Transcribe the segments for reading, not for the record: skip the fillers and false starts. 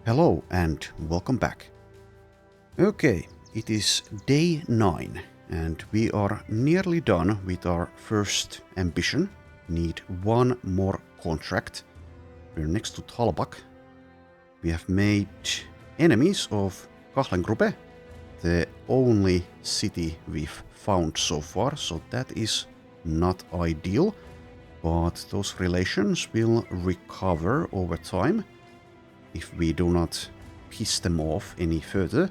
Hello and welcome back. Okay, it is day 9 and we are nearly done with our first ambition. Need one more contract. We're next to Talbak. We have made enemies of Kahlengruppe, the only city we've found so far, so that is not ideal, but those relations will recover over time if we do not piss them off any further.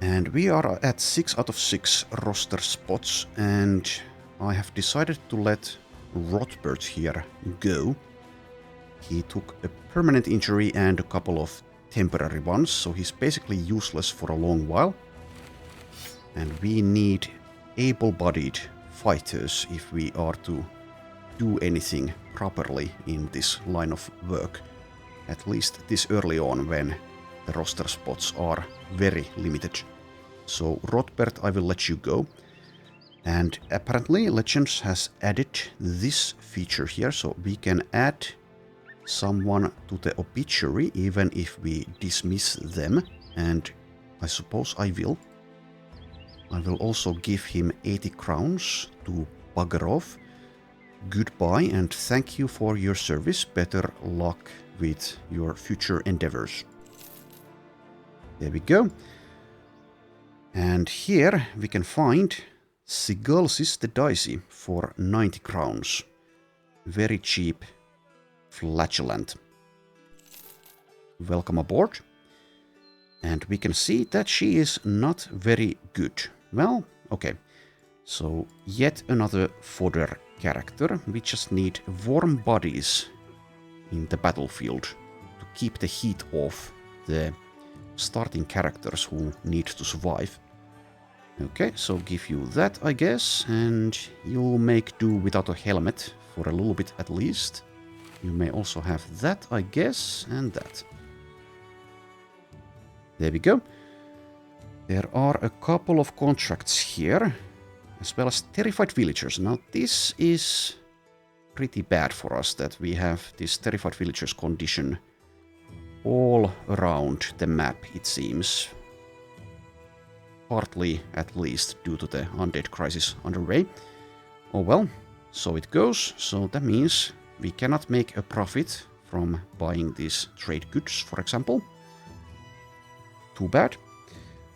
And we are at 6 out of 6 roster spots, and I have decided to let Rothbert here go. He took a permanent injury and a couple of temporary ones, so he's basically useless for a long while. And we need able-bodied fighters if we are to do anything properly in this line of work. At least this early on when the roster spots are very limited. So Rothbert, I will let you go. And apparently Legends has added this feature here, so we can add someone to the obituary even if we dismiss them, and I suppose I will. I will also give him 80 crowns to bugger off. Goodbye and thank you for your service. Better luck with your future endeavors. There we go. And here we can find Sigulsis the Dicey for 90 crowns. Very cheap, flatulent. Welcome aboard. And we can see that she is not very good. Well, okay. So yet another fodder character. We just need warm bodies in the battlefield to keep the heat off the starting characters who need to survive. Okay, so give you that, I guess, and you'll make do without a helmet for a little bit at least. You may also have that, I guess, and that. There we go. There are a couple of contracts here, as well as terrified villagers. Now this is pretty bad for us that we have this terrified villagers condition all around the map, it seems. Partly, at least, due to the undead crisis underway. Oh well, so it goes. So that means we cannot make a profit from buying these trade goods, for example. Too bad.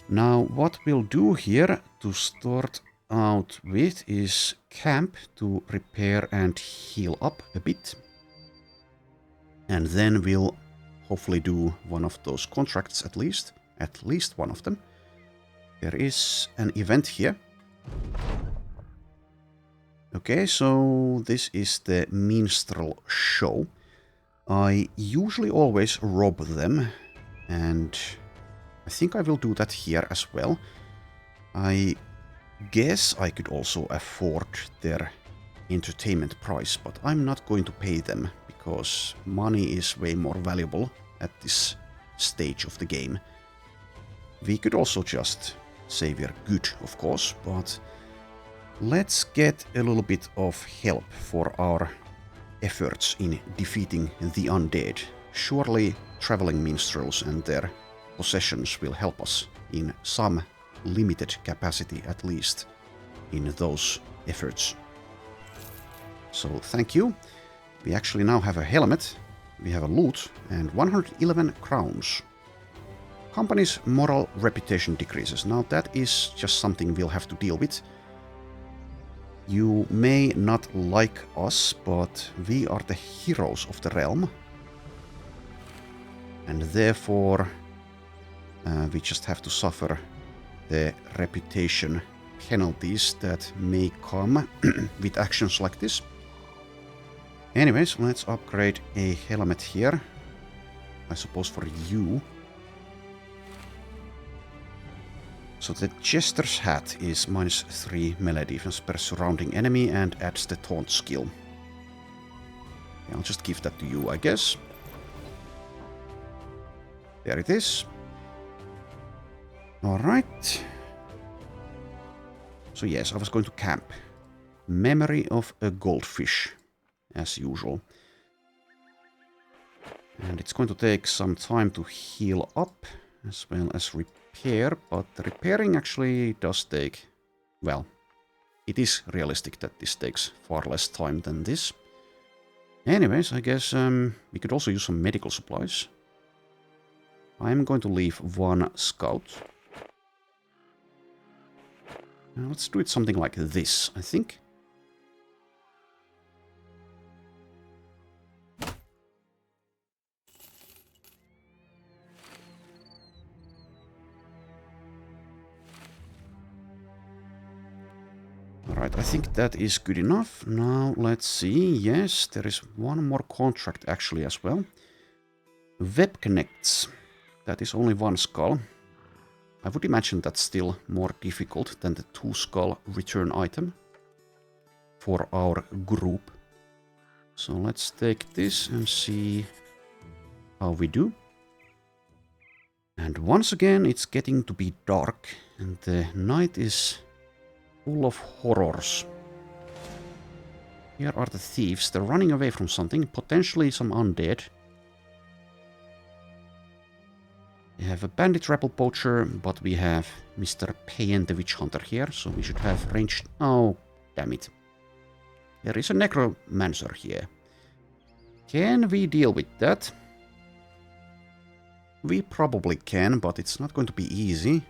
Now what we'll do here to start out with is camp to repair and heal up a bit. And then we'll hopefully do one of those contracts at least one of them. There is an event here. Okay, so this is the minstrel show. I usually always rob them, and I think I will do that here as well. I guess I could also afford their entertainment price, but I'm not going to pay them because money is way more valuable at this stage of the game. We could also just say we're good, of course, but let's get a little bit of help for our efforts in defeating the undead. Surely traveling minstrels and their possessions will help us in some limited capacity, at least, in those efforts. So thank you. We actually now have a helmet, we have a loot, and 111 crowns. Company's moral reputation decreases. Now that is just something we'll have to deal with. You may not like us, but we are the heroes of the realm. And therefore we just have to suffer the reputation penalties that may come with actions like this. Anyways, let's upgrade a helmet here. I suppose for you. So the Jester's hat is -3 melee defense per surrounding enemy and adds the taunt skill. Yeah, I'll just give that to you, I guess. There it is. Alright. So yes, I was going to camp. Memory of a goldfish, as usual. And it's going to take some time to heal up as well as repair, but the repairing actually does take, well, it is realistic that this takes far less time than this. Anyways, I guess we could also use some medical supplies. I'm going to leave one scout. Now let's do it something like this, I think. Alright, I think that is good enough. Now let's see. Yes, there is one more contract actually as well. Web connects. That is only one skull. I would imagine that's still more difficult than the 2-skull return item for our group. So let's take this and see how we do. And once again, it's getting to be dark and the night is full of horrors. Here are the thieves. They're running away from something, potentially some undead. We have a bandit rebel poacher, but we have Mr. Payen the witch hunter here, so we should have ranged... Oh, damn it. There is a necromancer here. Can we deal with that? We probably can, but it's not going to be easy.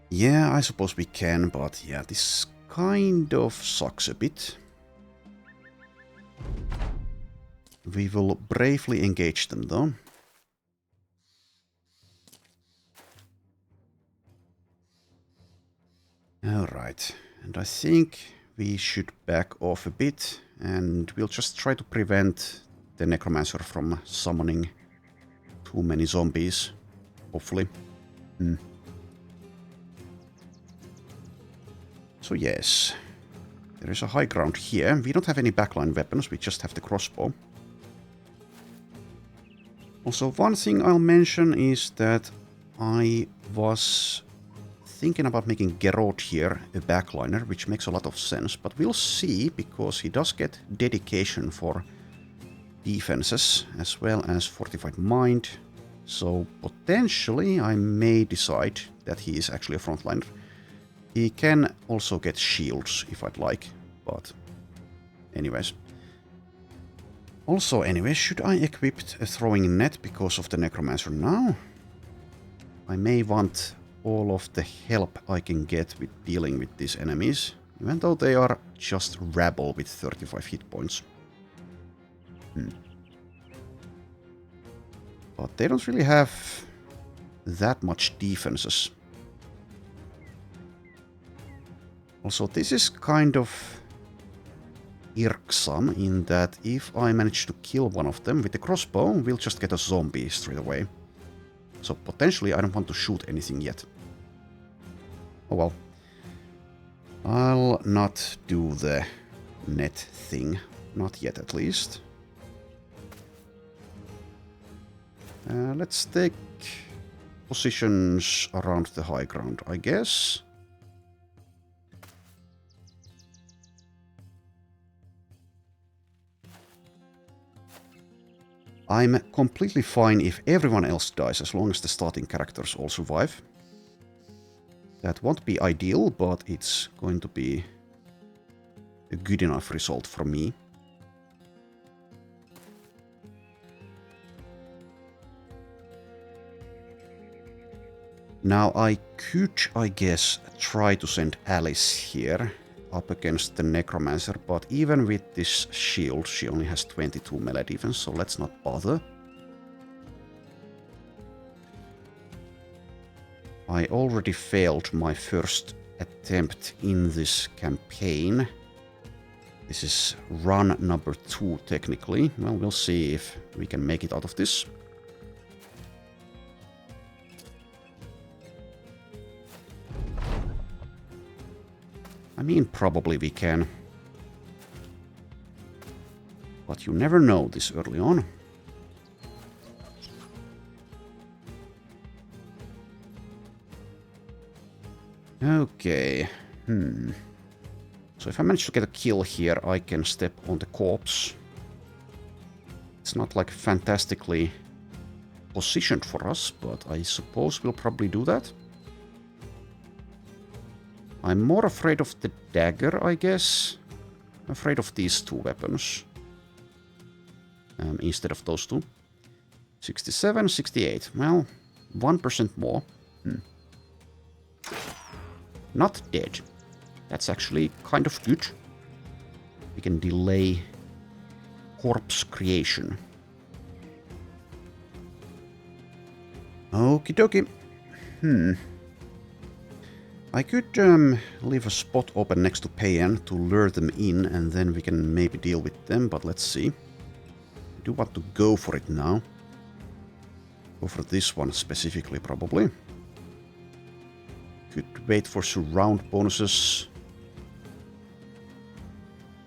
Yeah, I suppose we can, but yeah, this kind of sucks a bit. We will bravely engage them, though. Alright, and I think we should back off a bit, and we'll just try to prevent the necromancer from summoning too many zombies, hopefully. So yes, there is a high ground here. We don't have any backline weapons, we just have the crossbow. Also, one thing I'll mention is that I was thinking about making Geralt here a backliner, which makes a lot of sense, but we'll see, because he does get dedication for defenses as well as fortified mind. So potentially I may decide that he is actually a frontliner. He can also get shields if I'd like, but anyways. Also, anyways, should I equip a throwing net because of the necromancer now? I may want all of the help I can get with dealing with these enemies, even though they are just rabble with 35 hit points. But they don't really have that much defenses. Also, this is kind of irksome in that if I manage to kill one of them with the crossbow, we'll just get a zombie straight away. So potentially I don't want to shoot anything yet. Oh well. I'll not do the net thing. Not yet, at least. Let's take positions around the high ground, I guess. I'm completely fine if everyone else dies, as long as the starting characters all survive. That won't be ideal, but it's going to be a good enough result for me. Now I could, I guess, try to send Alice here up against the necromancer, but even with this shield she only has 22 melee defense, so let's not bother. I already failed my first attempt in this campaign. This is run number 2 technically. Well, we'll see if we can make it out of this. I mean, probably we can. But you never know this early on. Okay. So if I manage to get a kill here, I can step on the corpse. It's not like fantastically positioned for us, but I suppose we'll probably do that. I'm more afraid of the dagger, I guess. I'm afraid of these two weapons. Instead of those two. 67, 68. Well, 1% more. Not dead. That's actually kind of good. We can delay corpse creation. Okie dokie. I could leave a spot open next to Payan to lure them in, and then we can maybe deal with them, but let's see. I do want to go for it now. Go for this one specifically, probably. Could wait for surround bonuses.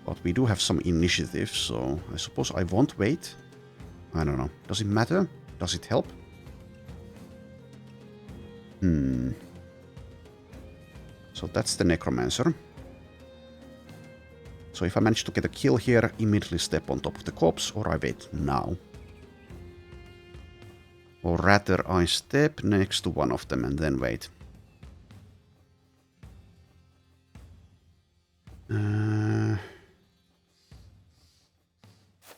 But we do have some initiative, so I suppose I won't wait. I don't know. Does it matter? Does it help? So that's the Necromancer. So if I manage to get a kill here, immediately step on top of the corpse, or I wait now. Or rather, I step next to one of them and then wait.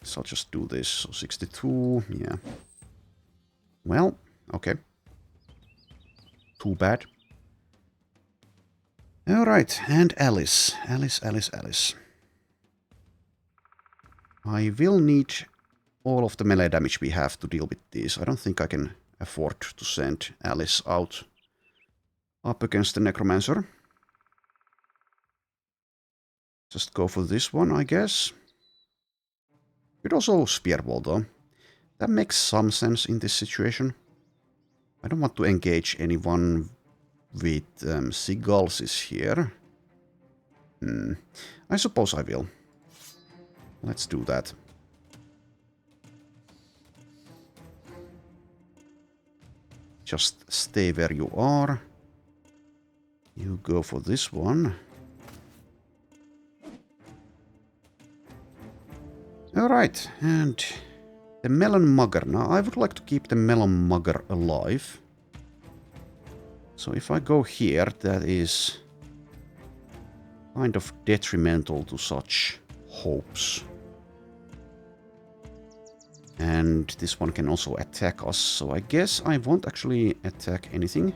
So I'll just do this. So 62, yeah. Well, okay. Too bad. Alright, and Alice. Alice. I will need all of the melee damage we have to deal with these. I don't think I can afford to send Alice out up against the Necromancer. Just go for this one, I guess. Could also Spearball, though. That makes some sense in this situation. I don't want to engage anyone with seagulls here. I suppose I will. Let's do that. Just stay where you are. You go for this one. Alright, and the Melon Mugger. Now, I would like to keep the Melon Mugger alive. So if I go here, that is kind of detrimental to such hopes. And this one can also attack us, so I guess I won't actually attack anything.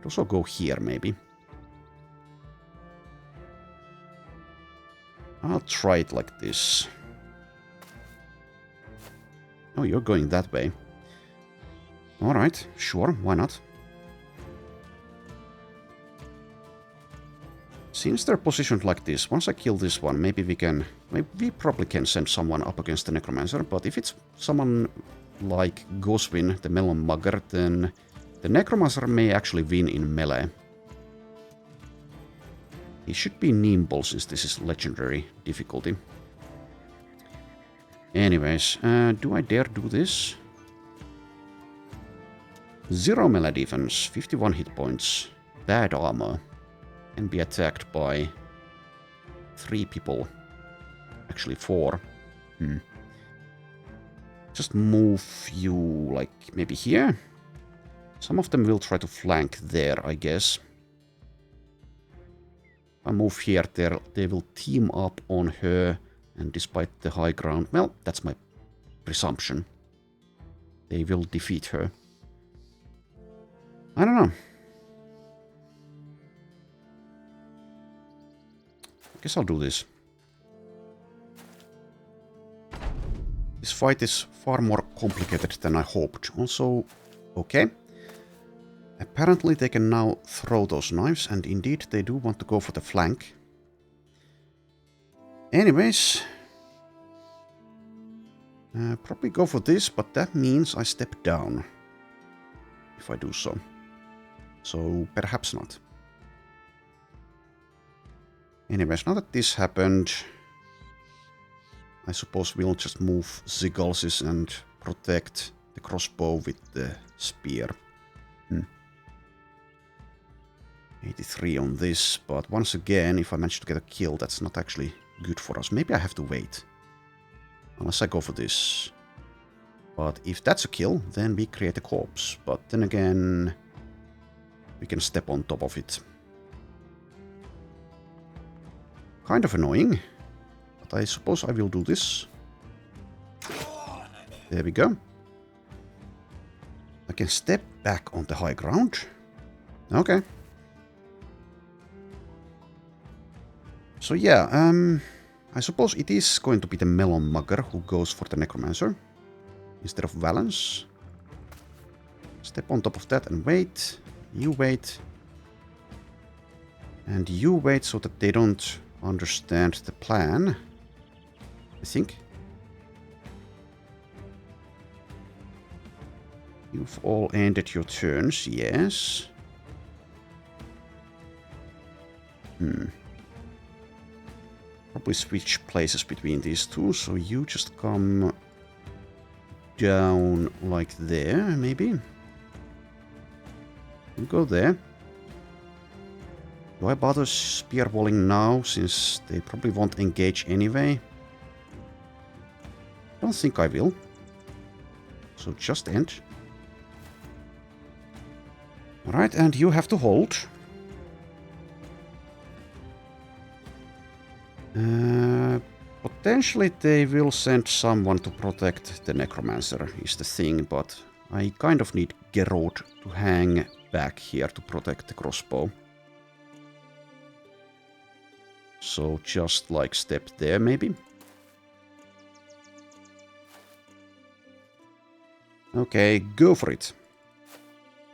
Also go here, maybe. I'll try it like this. Oh, you're going that way. Alright, sure, why not? Since they're positioned like this, once I kill this one, maybe we probably can send someone up against the Necromancer, but if it's someone like Goswin, the Melon Mugger, then the Necromancer may actually win in melee. He should be nimble since this is legendary difficulty. Anyways, do I dare do this? 0 melee defense, 51 hit points, bad armor, and be attacked by 3 people. Actually 4. Just move you, like, maybe here? Some of them will try to flank there, I guess. If I move here, they will team up on her, and despite the high ground, well, that's my presumption. They will defeat her. I don't know. I guess I'll do this. This fight is far more complicated than I hoped. Also, okay. Apparently they can now throw those knives, and indeed they do want to go for the flank. Anyways. Probably go for this, but that means I step down. If I do so. So, perhaps not. Anyways, now that this happened, I suppose we'll just move Zigulsis and protect the crossbow with the spear. 83 on this, but once again, if I manage to get a kill, that's not actually good for us. Maybe I have to wait. Unless I go for this. But if that's a kill, then we create a corpse. But then again, we can step on top of it. Kind of annoying, but I suppose I will do this. There we go. I can step back on the high ground. Okay. So yeah, I suppose it is going to be the Melon Mugger who goes for the Necromancer instead of Valence. Step on top of that and wait. You wait. And you wait so that they don't understand the plan, I think. You've all ended your turns, yes. Probably switch places between these two, so you just come down like there, maybe. You go there. Do I bother spear walling now, since they probably won't engage anyway? I don't think I will. So just end. Alright, and you have to hold. Potentially they will send someone to protect the Necromancer, is the thing, but I kind of need Geralt to hang back here to protect the crossbow. So just like step there, maybe. Okay, go for it.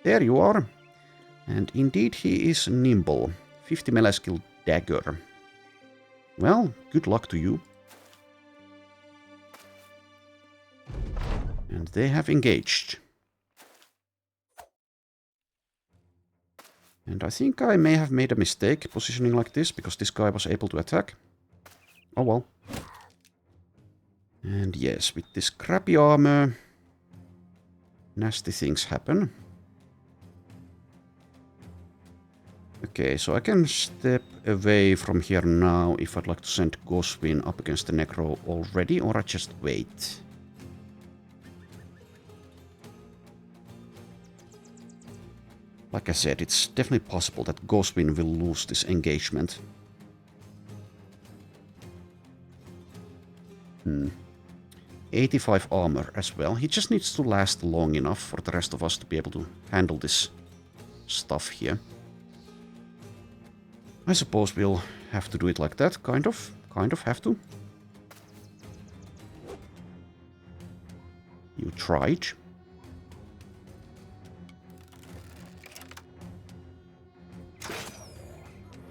There you are. And indeed he is nimble. 50 melee skill dagger. Well, good luck to you. And they have engaged. And I think I may have made a mistake positioning like this, because this guy was able to attack. Oh well. And yes, with this crappy armor, nasty things happen. Okay, so I can step away from here now if I'd like to send Goswin up against the Necro already, or I just wait. Like I said, it's definitely possible that Goswin will lose this engagement. 85 armor as well. He just needs to last long enough for the rest of us to be able to handle this stuff here. I suppose we'll have to do it like that, kind of. Kind of have to. You tried.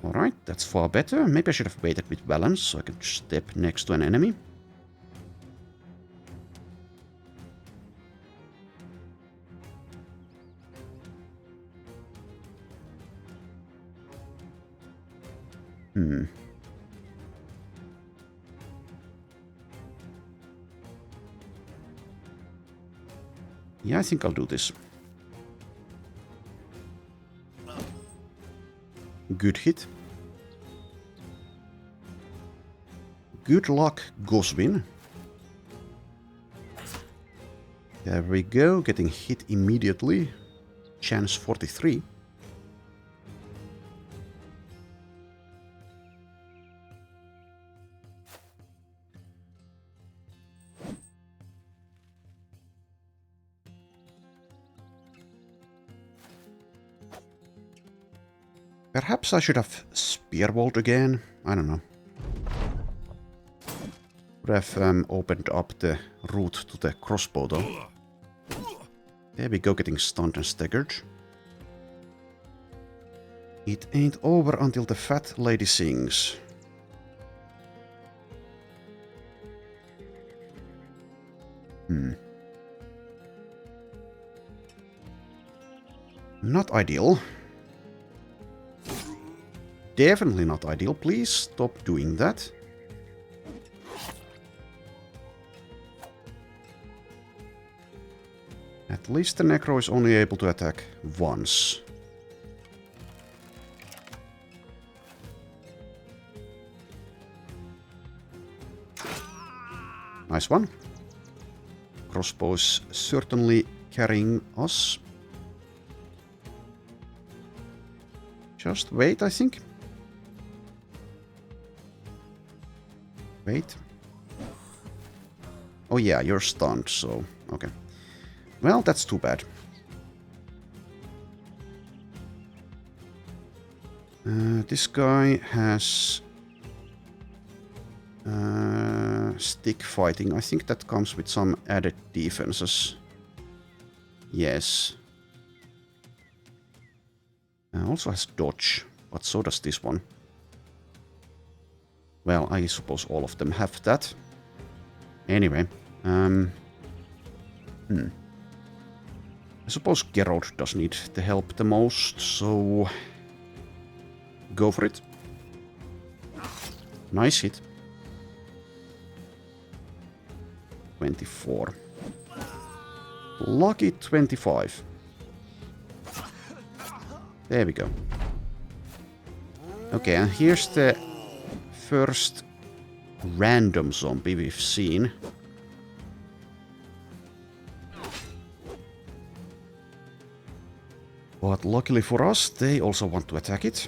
Alright, that's far better. Maybe I should have waited with balance so I could step next to an enemy. Yeah, I think I'll do this. Good hit. Good luck, Goswin. There we go, getting hit immediately. Chance 43. Perhaps I should have spearwalled again. I don't know. Would have opened up the route to the crossbow though. There we go, getting stunned and staggered. It ain't over until the fat lady sings. Not ideal. Definitely not ideal. Please stop doing that. At least the Necro is only able to attack once. Nice one. Crossbows certainly carrying us. Just wait, I think. Wait. Oh yeah, you're stunned, so... okay. Well, that's too bad. This guy has... stick fighting. I think that comes with some added defenses. Yes. Also has dodge, but so does this one. Well, I suppose all of them have that. Anyway, I suppose Geralt does need the help the most, so go for it. Nice hit. 24. Lucky 25. There we go. Okay, and here's the first random zombie we've seen. But luckily for us, they also want to attack it.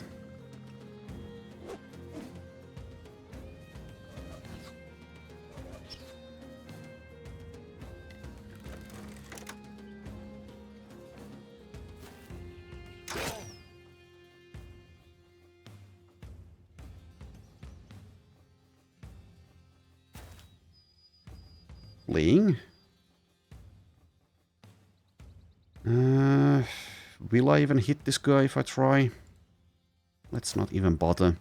Fleeing. Will I even hit this guy if I try? Let's not even bother.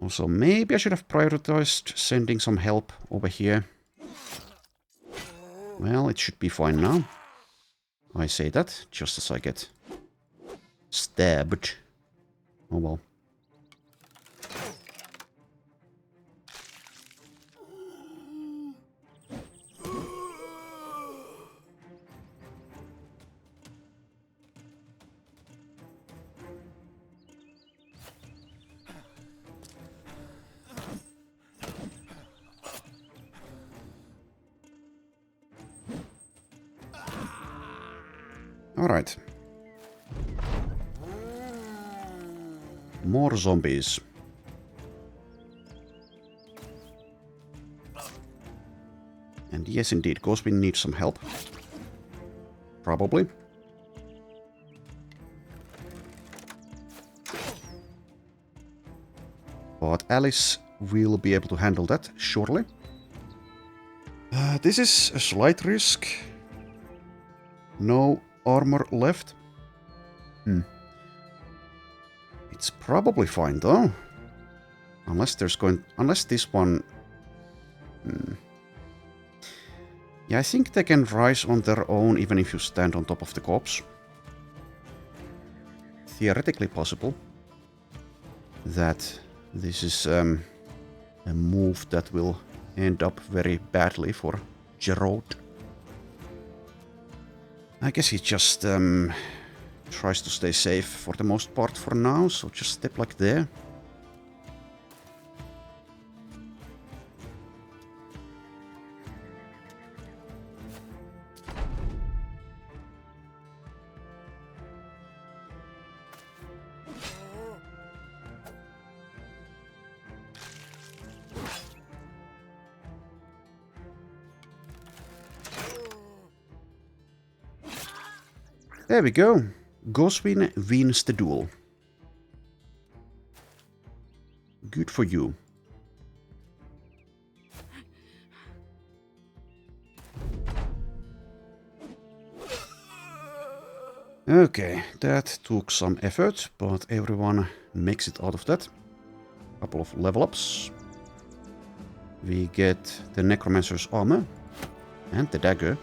Also, maybe I should have prioritized sending some help over here. Well, it should be fine now. I say that just as I get stabbed. Oh well. Alright. More zombies. And yes, indeed, Goswin needs some help. Probably. But Alice will be able to handle that shortly. This is a slight risk. No armor left. It's probably fine though. Unless this one... Yeah, I think they can rise on their own even if you stand on top of the corpse. Theoretically possible. That this is a move that will end up very badly for Geralt. I guess he just tries to stay safe for the most part for now, so just step like there. There we go. Goswin wins the duel. Good for you. Okay, that took some effort, but everyone makes it out of that. Couple of level ups. We get the Necromancer's armor and the dagger.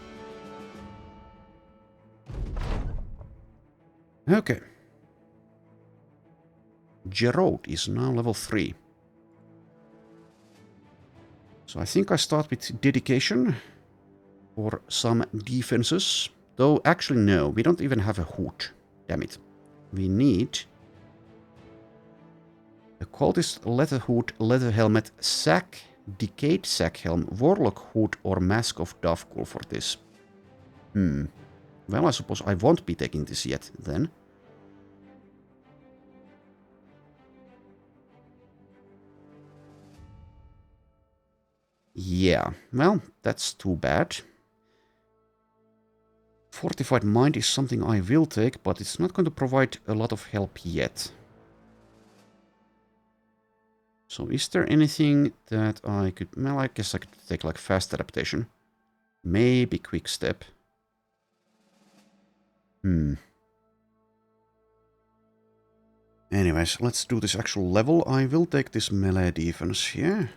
Okay. Geralt is now level 3. So I think I start with dedication. for some defenses. Though, actually, no, we don't even have a hood. Damn it. We need a cultist leather hood, leather helmet, sack, decayed sack helm, warlock hood, or mask of Dovekul for this. Well, I suppose I won't be taking this yet, then. Yeah, well, that's too bad. Fortified Mind is something I will take, but it's not going to provide a lot of help yet. So is there anything that I could... Well, I guess I could take like fast adaptation. Maybe quick step. Anyways, let's do this actual level. I will take this melee defense here.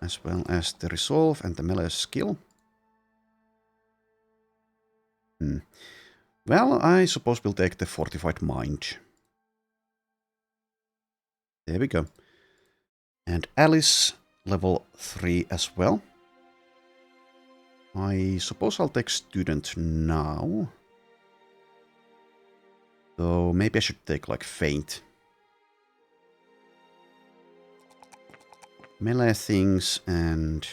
As well as the resolve and the melee skill. Well, I suppose we'll take the Fortified Mind. There we go. And Alice, level 3 as well. I suppose I'll take Student now. Though maybe I should take like Feint. Melee things and...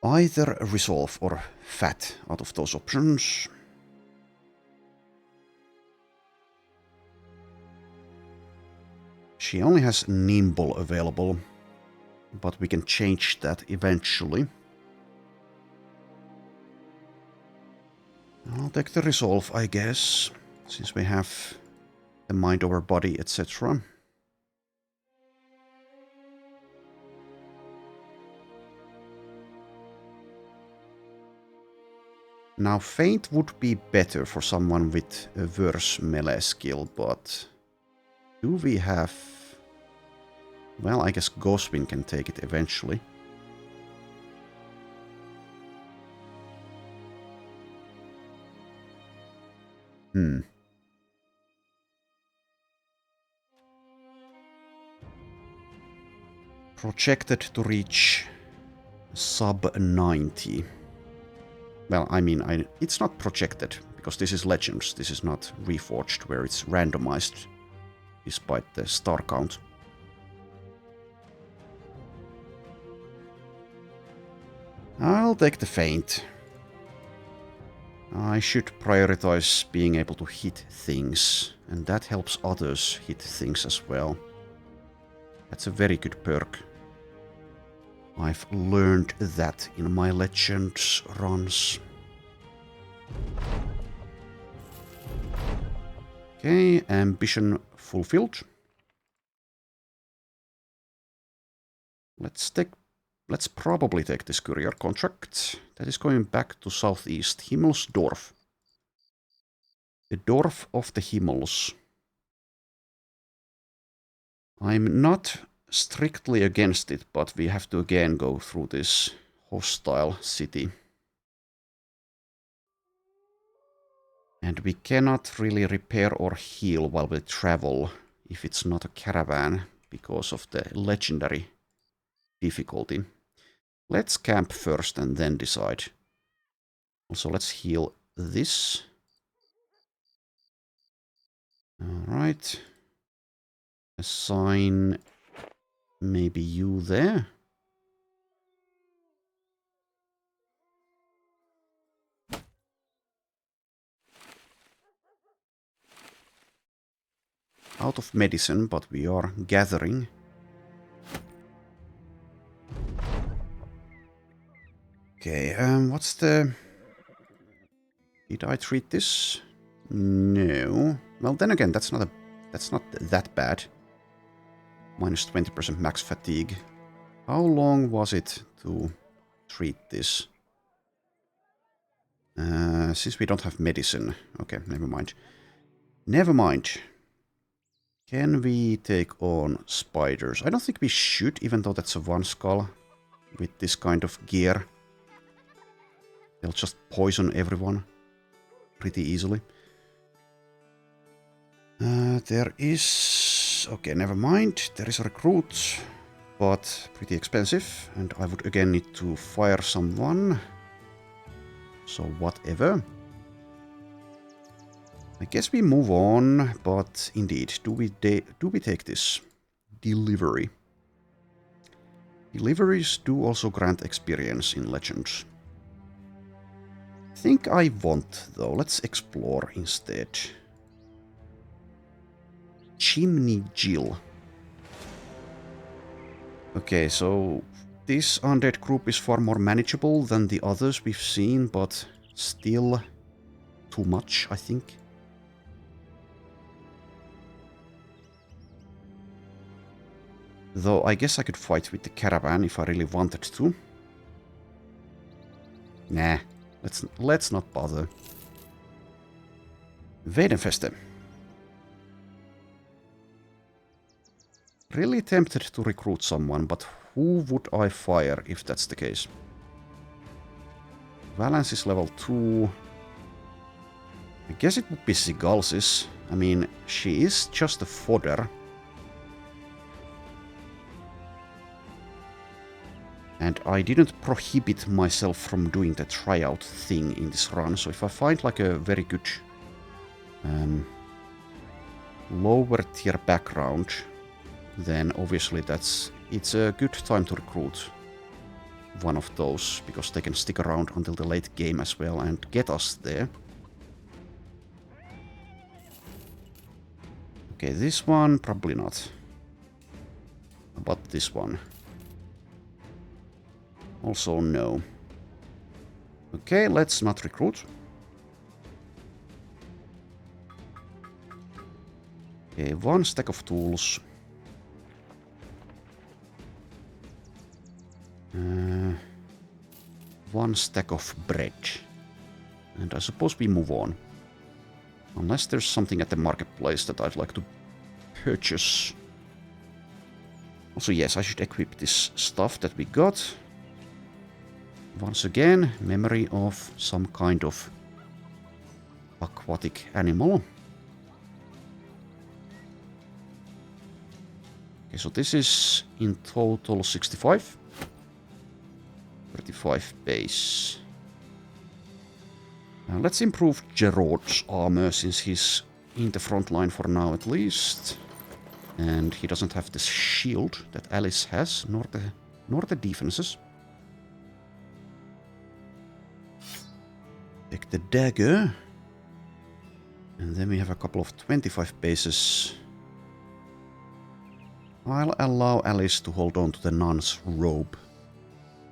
Either Resolve or Fat out of those options. She only has Nimble available, but we can change that eventually. I'll take the Resolve, I guess, since we have the mind over body, etc. Now, Feint would be better for someone with a worse melee skill, but do we have... Well, I guess Goswin can take it eventually. Projected to reach sub 90. Well, I mean, it's not projected, because this is Legends. This is not Reforged, where it's randomized, despite the star count. I'll take the Feint. I should prioritize being able to hit things, and that helps others hit things as well. That's a very good perk. I've learned that in my Legends runs. Okay, ambition fulfilled. Let's probably take this courier contract. That is going back to southeast, Himmelsdorf. The Dwarf of the Himmels. I'm not strictly against it, but we have to again go through this hostile city. And we cannot really repair or heal while we travel if it's not a caravan because of the legendary difficulty. Let's camp first and then decide. Also, let's heal this. Alright. Assign maybe you there. Out of medicine, but we are gathering. Okay, what's the... Did I treat this? No. Well, then again, that's not that bad. Minus 20% max fatigue. How long was it to treat this? Since we don't have medicine. Okay, never mind. Never mind. Can we take on spiders? I don't think we should, even though that's a one skull with this kind of gear. They'll just poison everyone pretty easily. There is... Okay, never mind. There is a recruit. but pretty expensive, and I would again need to fire someone. So whatever. I guess we move on, but indeed, do we take this? Delivery. Deliveries do also grant experience in Legends. I think I want, though. Let's explore instead. Chimney Jill. Okay, so this undead group is far more manageable than the others we've seen, but still too much, I think. Though I guess I could fight with the caravan if I really wanted to. Nah, let's not bother. Weidenfeste. Really tempted to recruit someone, but who would I fire if that's the case? Valence is level 2. I guess it would be Sigalsis. I mean, she is just a fodder. And I didn't prohibit myself from doing the tryout thing in this run, so if I find like a very good lower tier background, then obviously it's a good time to recruit one of those, because they can stick around until the late game as well and get us there. Okay, this one, probably not. But this one. Also no. Okay, let's not recruit. Okay, 1 stack of tools. One stack of bread. And I suppose we move on. Unless there's something at the marketplace that I'd like to purchase. Also, yes, I should equip this stuff that we got. Once again, memory of some kind of aquatic animal. Okay, so this is in total 65. 35 base. Let's improve Gerard's armor, since he's in the front line for now at least. And he doesn't have this shield that Alice has, nor the defenses. Take the dagger. And then we have a couple of 25 bases. I'll allow Alice to hold on to the nun's robe,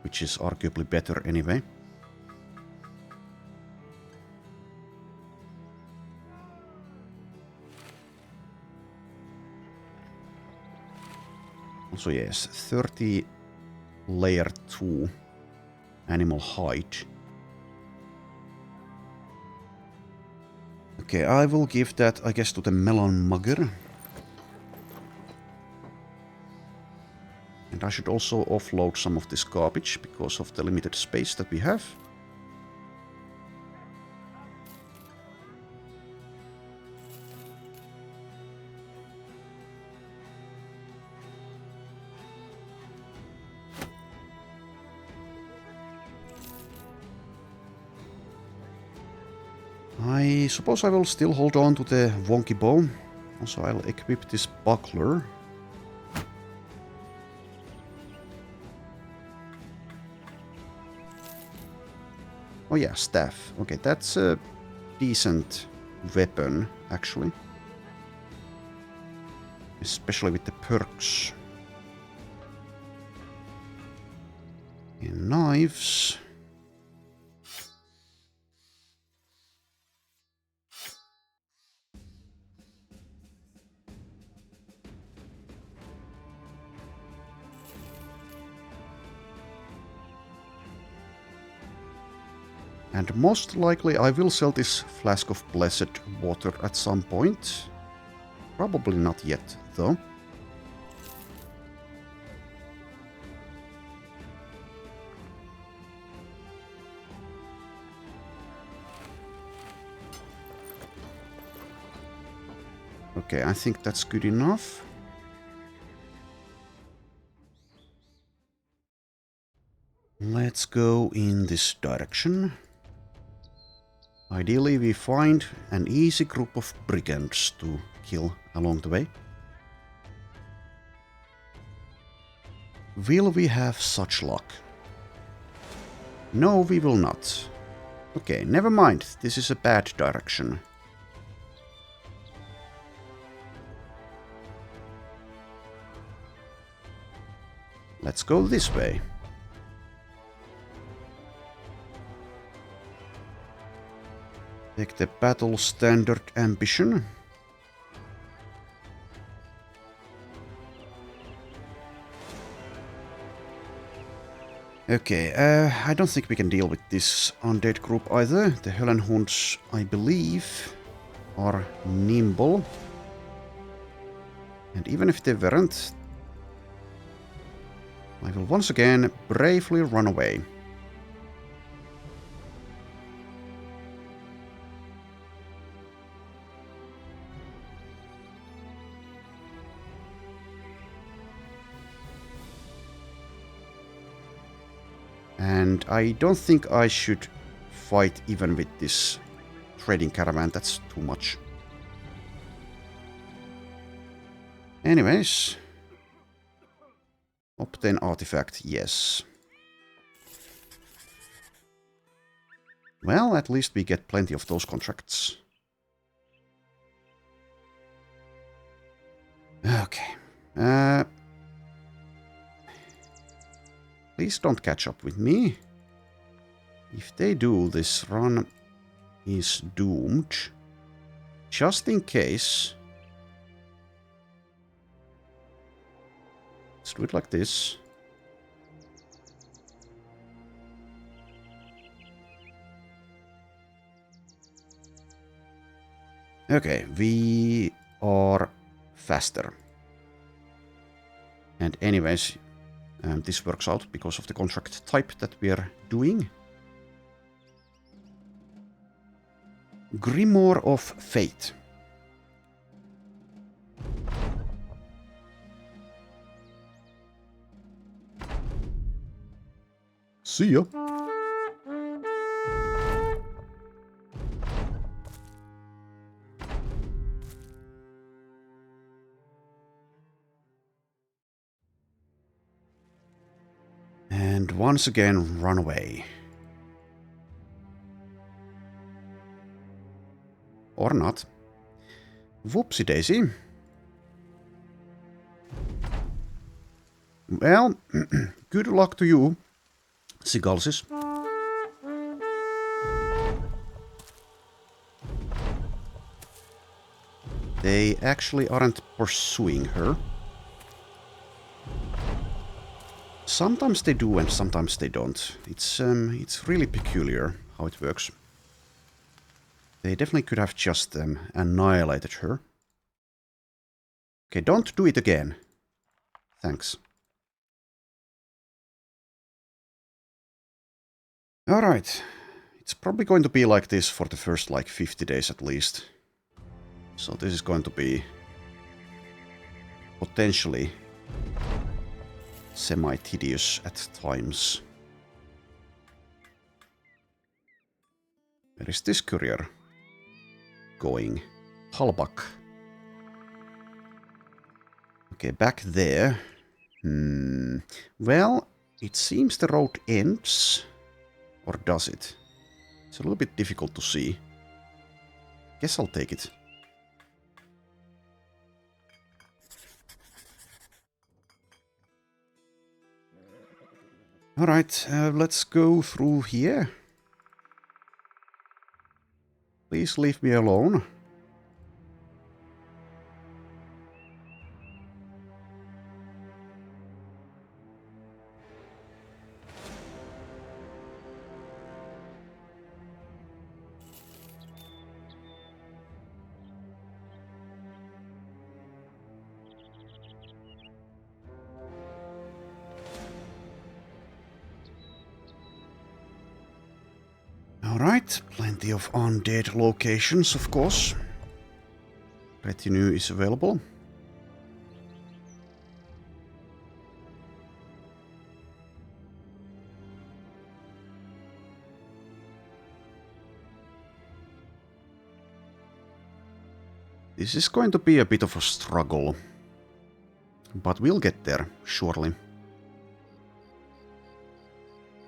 which is arguably better anyway. Also yes, 30 layer 2 animal hide. Okay, I will give that, I guess, to the melon mugger. And I should also offload some of this garbage because of the limited space that we have. I suppose I will still hold on to the wonky bow. Also, I'll equip this buckler. Oh yeah, staff. Okay, that's a decent weapon, actually. Especially with the perks. And knives. And most likely I will sell this flask of blessed water at some point. Probably not yet, though. Okay, I think that's good enough. Let's go in this direction. Ideally, we find an easy group of brigands to kill along the way. Will we have such luck? No, we will not. Okay, never mind. This is a bad direction. Let's go this way. Take the battle standard ambition. Okay, I don't think we can deal with this undead group either. The Höllenhunds, I believe, are nimble. And even if they weren't, I will once again bravely run away. And I don't think I should fight even with this trading caravan, that's too much. Anyways. Obtain artifact, yes. Well, at least we get plenty of those contracts. Okay. Please don't catch up with me. If they do, this run is doomed. Just in case. Let's do it like this. Okay, we are faster. And anyways, this works out because of the contract type that we are doing. Grimoire of Fate. See ya. And once again, run away. Or not. Whoopsie daisy. Well, good luck to you, Sigalsis. They actually aren't pursuing her. Sometimes they do and sometimes they don't. It's really peculiar how it works. They definitely could have just annihilated her. Okay, don't do it again. Thanks. Alright. It's probably going to be like this for the first, like, 50 days at least. So this is going to be potentially semi-tedious at times. Where is this courier going? Halbach. Okay, back there. Well, it seems the road ends. Or does it? It's a little bit difficult to see. Guess I'll take it. Alright, let's go through here. Please leave me alone. Alright, plenty of undead locations, of course. Retinue is available. This is going to be a bit of a struggle. But we'll get there, surely.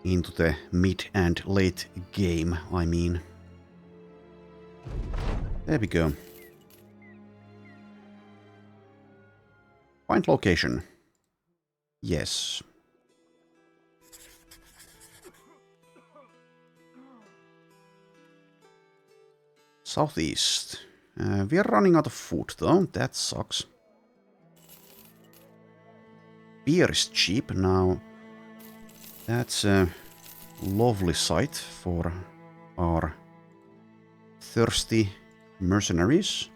Into the mid and late game, I mean. There we go. Find location. Yes. Southeast. We are running out of food though, that sucks. Beer is cheap now. That's a lovely sight for our thirsty mercenaries.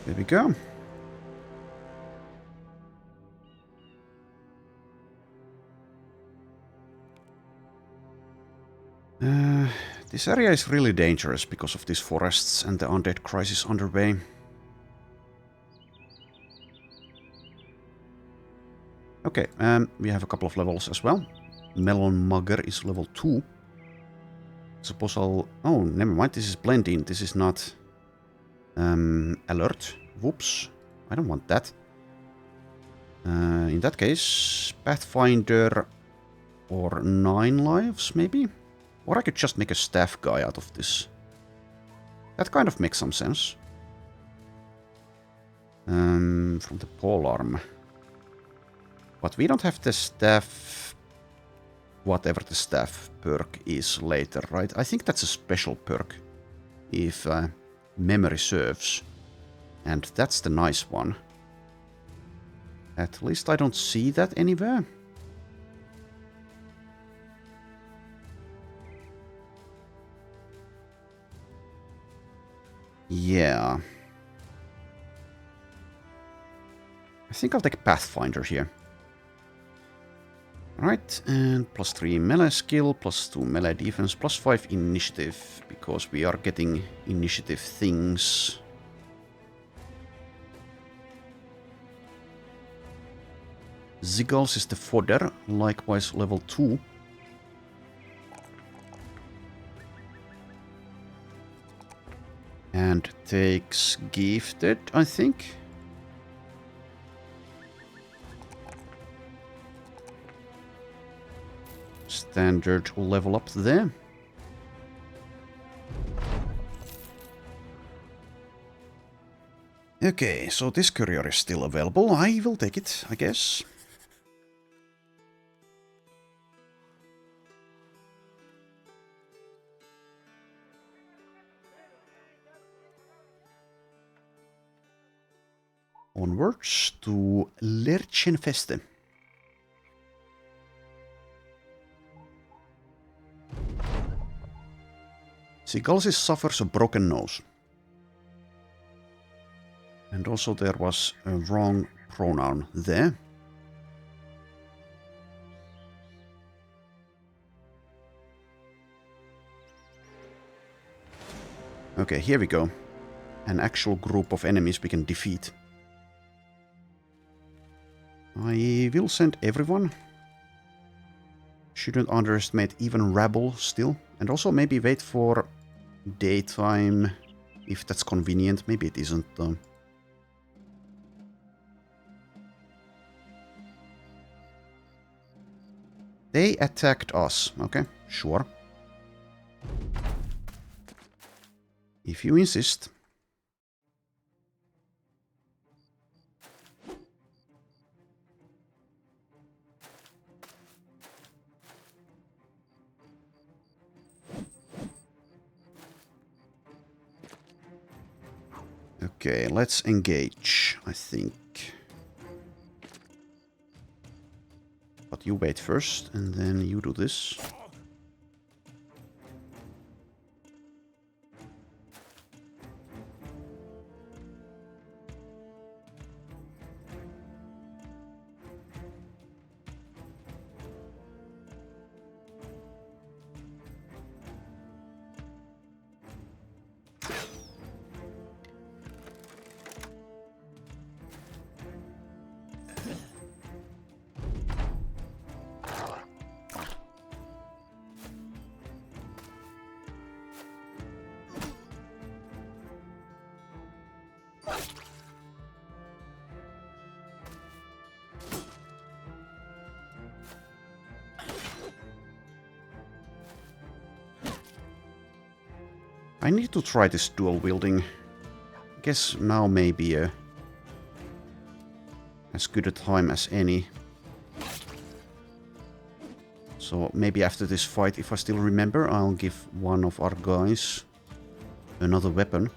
There we go. This area is really dangerous because of these forests and the undead crisis underway. Okay, we have a couple of levels as well. Melon Mugger is level 2. Suppose I'll... Oh, never mind, this is blend in. This is not... alert. Whoops. I don't want that. In that case, Pathfinder or 9 lives, maybe? Or I could just make a staff guy out of this. That kind of makes some sense. From the polearm. But we don't have the staff... Whatever the staff perk is later, right? I think that's a special perk. If memory serves. And that's the nice one. At least I don't see that anywhere. Yeah. I think I'll take Pathfinder here. Alright, and plus 3 melee skill, plus 2 melee defense, plus 5 initiative, because we are getting initiative things. Ziggles is the fodder, likewise level 2. And takes gifted, I think. Standard level up there. Okay, so this courier is still available. I will take it, I guess. Onwards to Lerchenfeste. Sigalsis suffers a broken nose. And also there was a wrong pronoun there. Okay, here we go. An actual group of enemies we can defeat. I will send everyone. Shouldn't underestimate even rabble still. And also maybe wait for daytime if that's convenient. Maybe it isn't though. They attacked us. Okay, sure. If you insist. Okay, let's engage, I think. But you wait first, and then you do this. I need to try this dual wielding. I guess now may be as good a time as any. So maybe after this fight, if I still remember, I'll give one of our guys another weapon.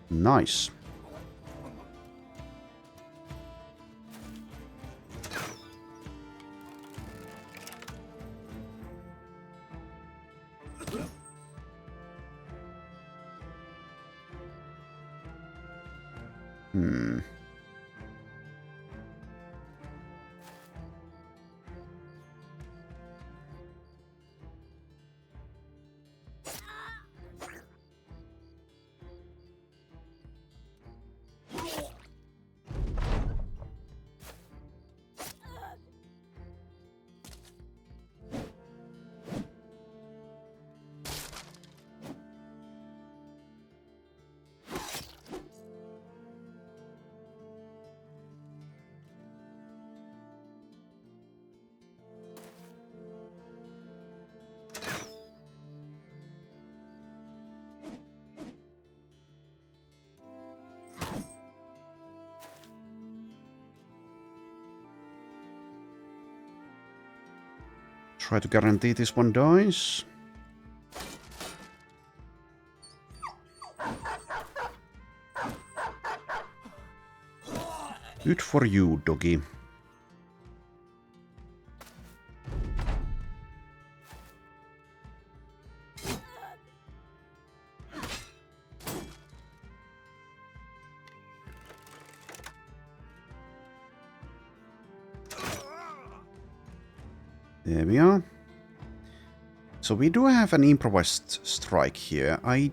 Nice. Try to guarantee this one dies. Good for you, doggy. There we are. So we do have an improvised strike here. I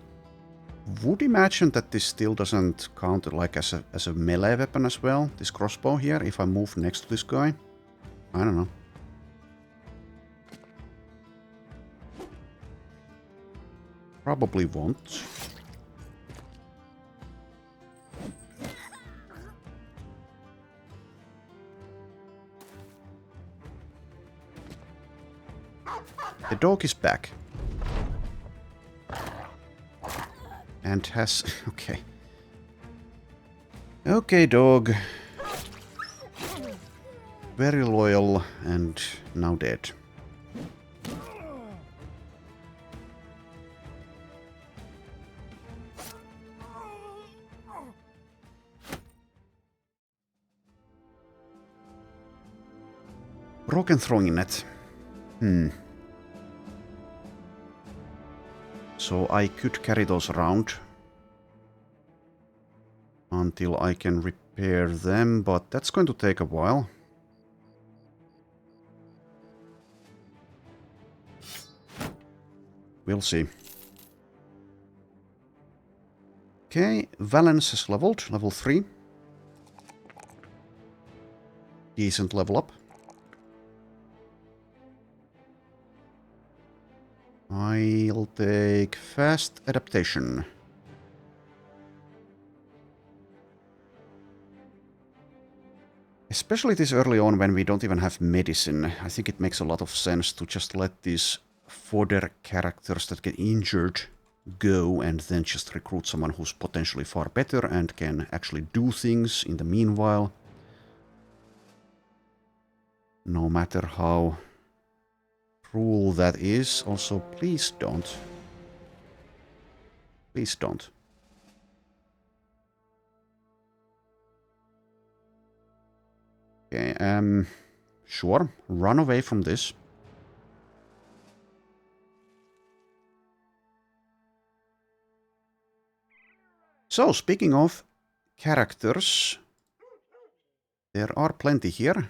would imagine that this still doesn't count like as a melee weapon as well, this crossbow here, if I move next to this guy. I don't know. Probably won't. The dog is back. And has... okay. Okay, dog. Very loyal and now dead. Broken throwing net. So I could carry those around until I can repair them, but that's going to take a while. We'll see. Okay, Valence has leveled, level 3. Decent level up. I'll take fast adaptation. Especially this early on when we don't even have medicine. I think it makes a lot of sense to just let these fodder characters that get injured go and then just recruit someone who's potentially far better and can actually do things in the meanwhile. No matter how cruel that is. Also, please don't. Please don't. Okay, sure. Run away from this. So, speaking of characters, there are plenty here.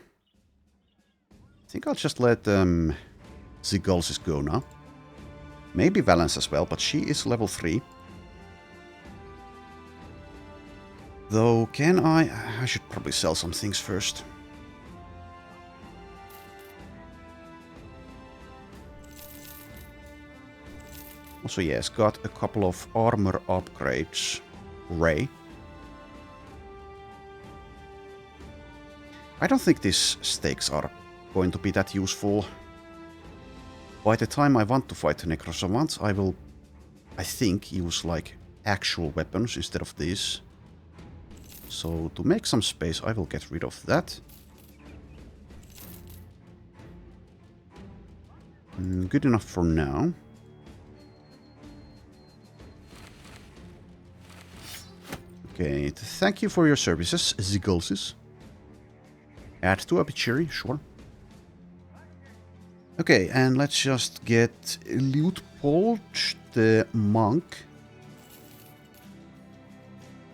I think I'll just let Ghoulish go now. Maybe Valence as well, but she is level 3. Though, can I... I should probably sell some things first. Also, yes, got a couple of armor upgrades. Ray. I don't think these stakes are going to be that useful. by the time I want to fight the Necrosavants, I will, I think, use like actual weapons instead of these. So to make some space, I will get rid of that. Good enough for now. Okay, thank you for your services, Zigulsis. Add to obituary, sure. Okay, and let's just get Liutpold, the monk.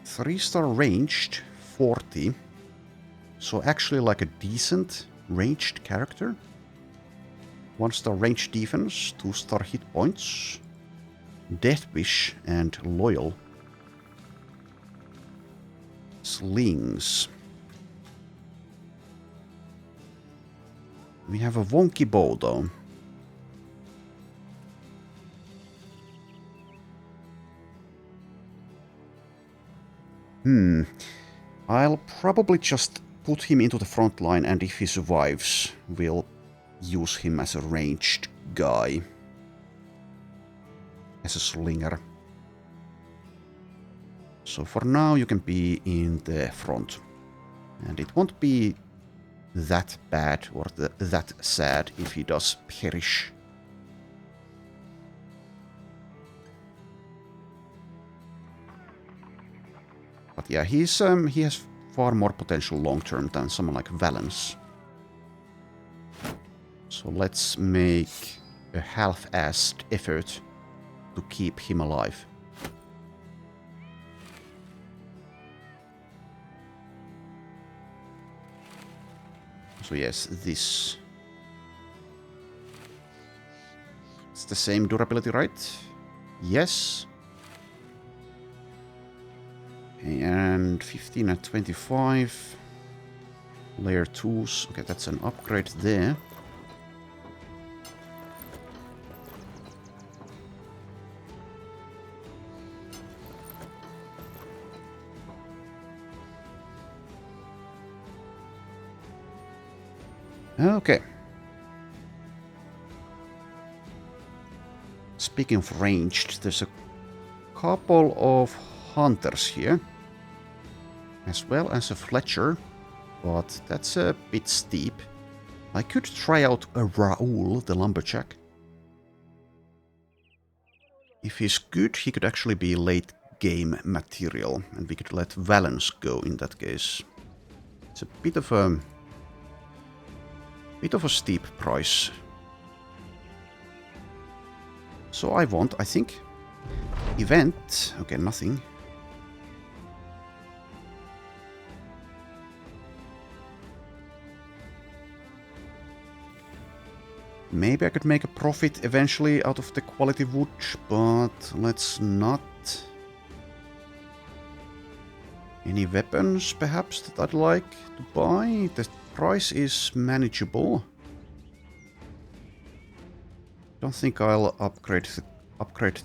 3-star ranged, 40. So actually like a decent ranged character. 1-star ranged defense, 2-star hit points. Death Wish and Loyal. Slings. We have a wonky bow though. I'll probably just put him into the front line, and if he survives, we'll use him as a ranged guy. As a slinger. So for now you can be in the front. And it won't be that bad or that sad if he does perish. But yeah, he has far more potential long term than someone like Valence. So let's make a half-assed effort to keep him alive. So yes, this. It's the same durability, right? Yes. And 15 at 25. Layer 2s. Okay, that's an upgrade there. Okay. Speaking of ranged, there's a couple of hunters here. As well as a Fletcher. But that's a bit steep. I could try out a Raoul, the lumberjack. If he's good, he could actually be late game material. And we could let Valence go in that case. It's a bit of a steep price. So I want, I think, event. Okay, nothing. Maybe I could make a profit eventually out of the quality wood, but let's not. Any weapons, perhaps, that I'd like to buy? The price is manageable. Don't think I'll upgrade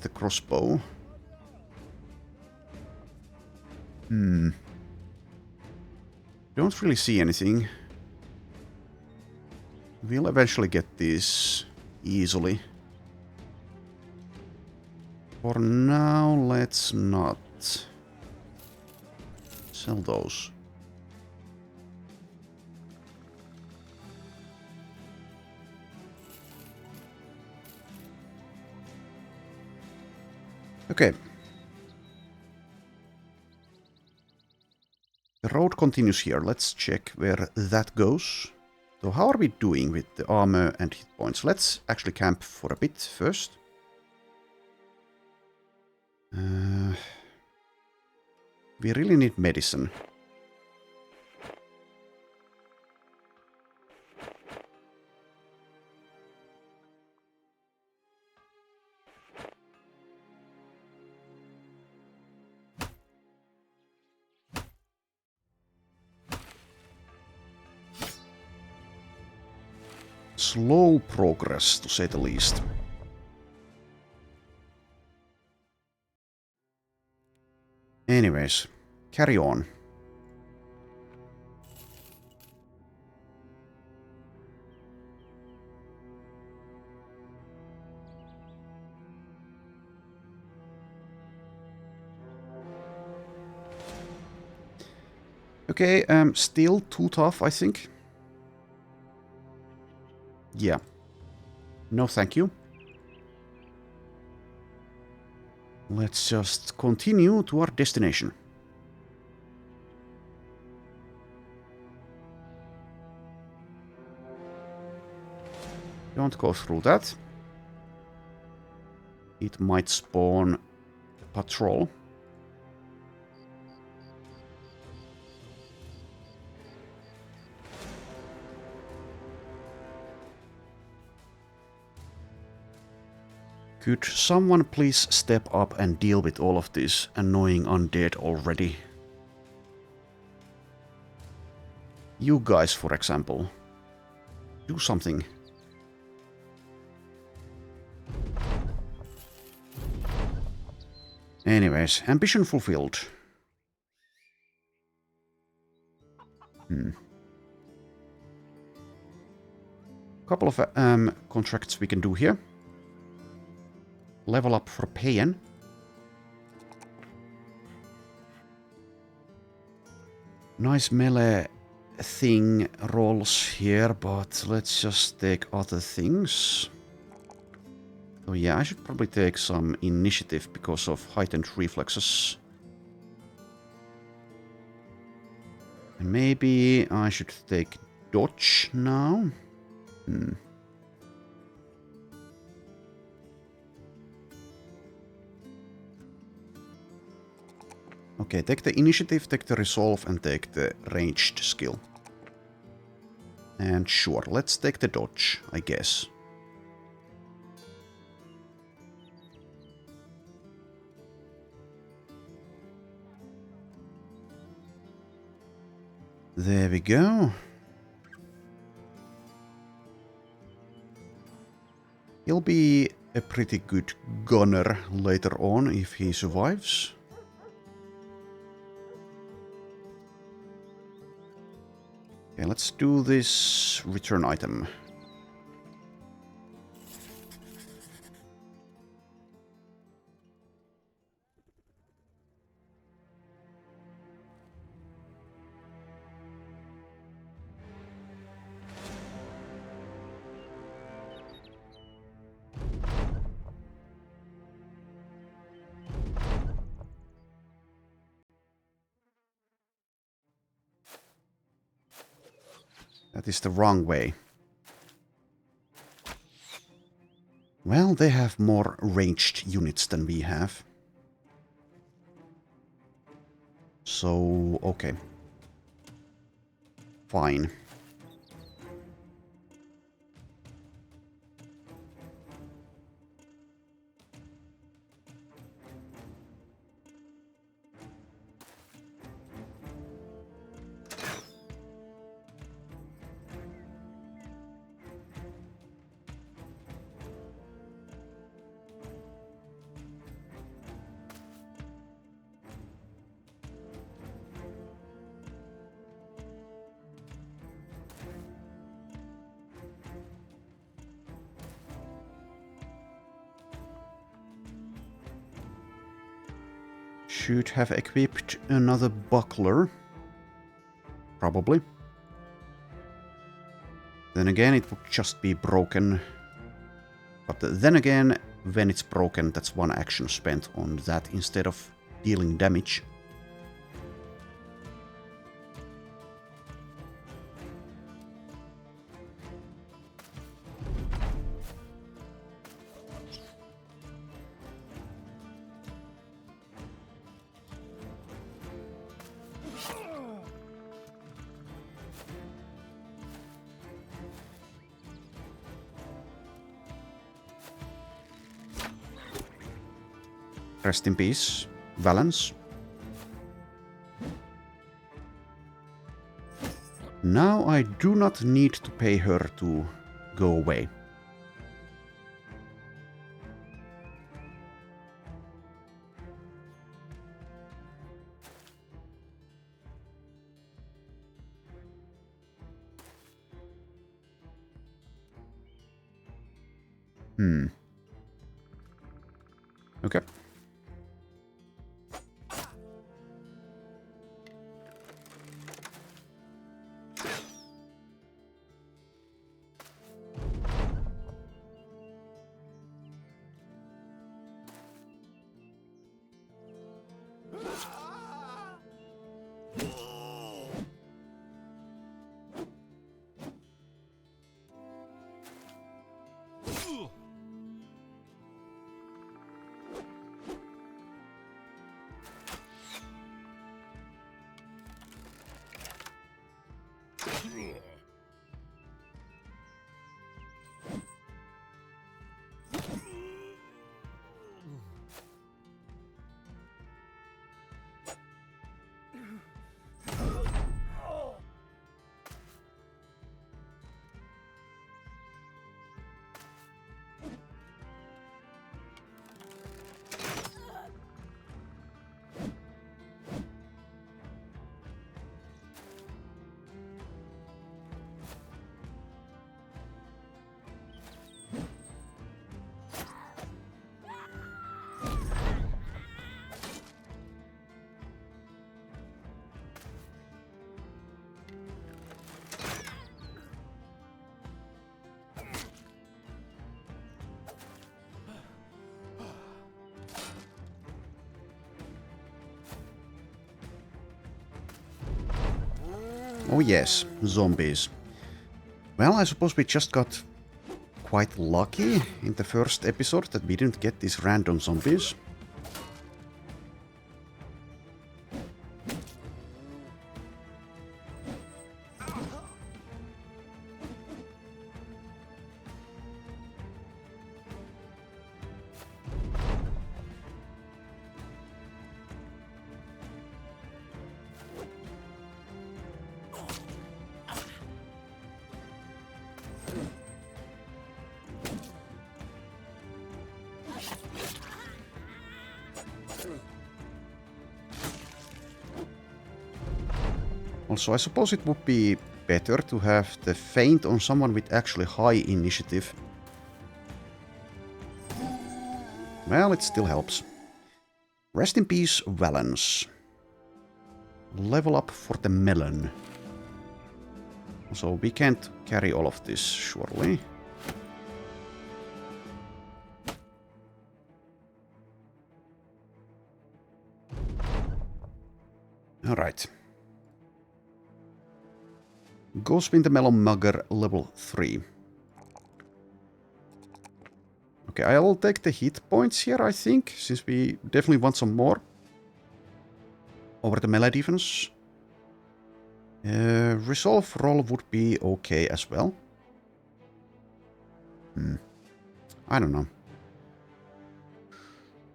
the crossbow. Don't really see anything. We'll eventually get these easily. For now, let's not sell those. Okay. The road continues here. Let's check where that goes. So how are we doing with the armor and hit points? Let's actually camp for a bit first. We really need medicine. Slow progress, to say the least. Anyways, carry on. Okay, still too tough, I think. Yeah. No, thank you. Let's just continue to our destination. Don't go through that. It might spawn a patrol. Could someone please step up and deal with all of this annoying undead already? You guys, for example. Do something. Anyways, ambition fulfilled. Couple of contracts we can do here. Level up for Payan. Nice melee thing rolls here, but let's just take other things. So yeah, I should probably take some initiative because of heightened reflexes. And maybe I should take dodge now. Okay, take the initiative, take the resolve, and take the ranged skill. And sure, let's take the dodge, I guess. There we go. He'll be a pretty good gunner later on if he survives. Okay, let's do this return item. That is the wrong way. Well, they have more ranged units than we have. So, okay. Fine. Should have equipped another buckler. Probably. Then again, it would just be broken. But then again, when it's broken, that's one action spent on that instead of dealing damage. Rest in peace, Valence. Now I do not need to pay her to go away. Okay. Oh yes, zombies. Well, I suppose we just got quite lucky in the first episode that we didn't get these random zombies. Also, I suppose it would be better to have the feint on someone with actually high initiative. Well, it still helps. Rest in peace, Valence. Level up for the melon. So we can't carry all of this, surely. Alright. Go spin the melon mugger level 3. Okay, I'll take the hit points here, I think, since we definitely want some more. Over the melee defense. Resolve roll would be okay as well. I don't know.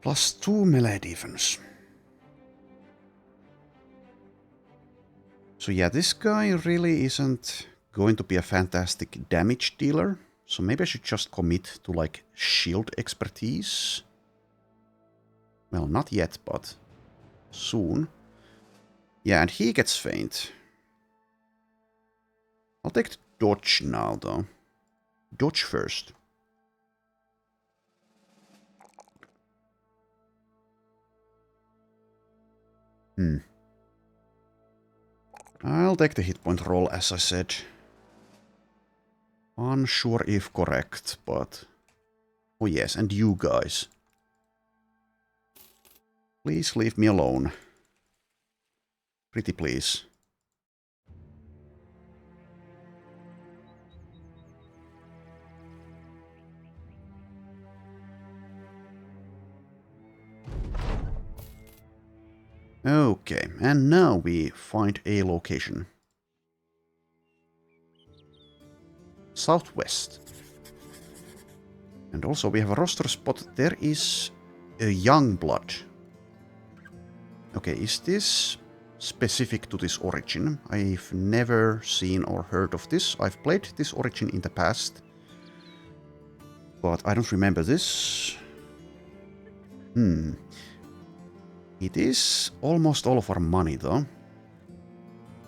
+2 melee defense. So yeah, this guy really isn't going to be a fantastic damage dealer. So maybe I should just commit to like shield expertise. Well, not yet, but soon. Yeah, and he gets faint. I'll take dodge now, though. Dodge first. I'll take the hit point roll, as I said. Unsure if correct, but... Oh yes, and you guys. Please leave me alone. Pretty please. Okay, and now we find a location. Southwest. And also we have a roster spot. There is a young blood. Okay, is this specific to this origin? I've never seen or heard of this. I've played this origin in the past. But I don't remember this. It is almost all of our money, though.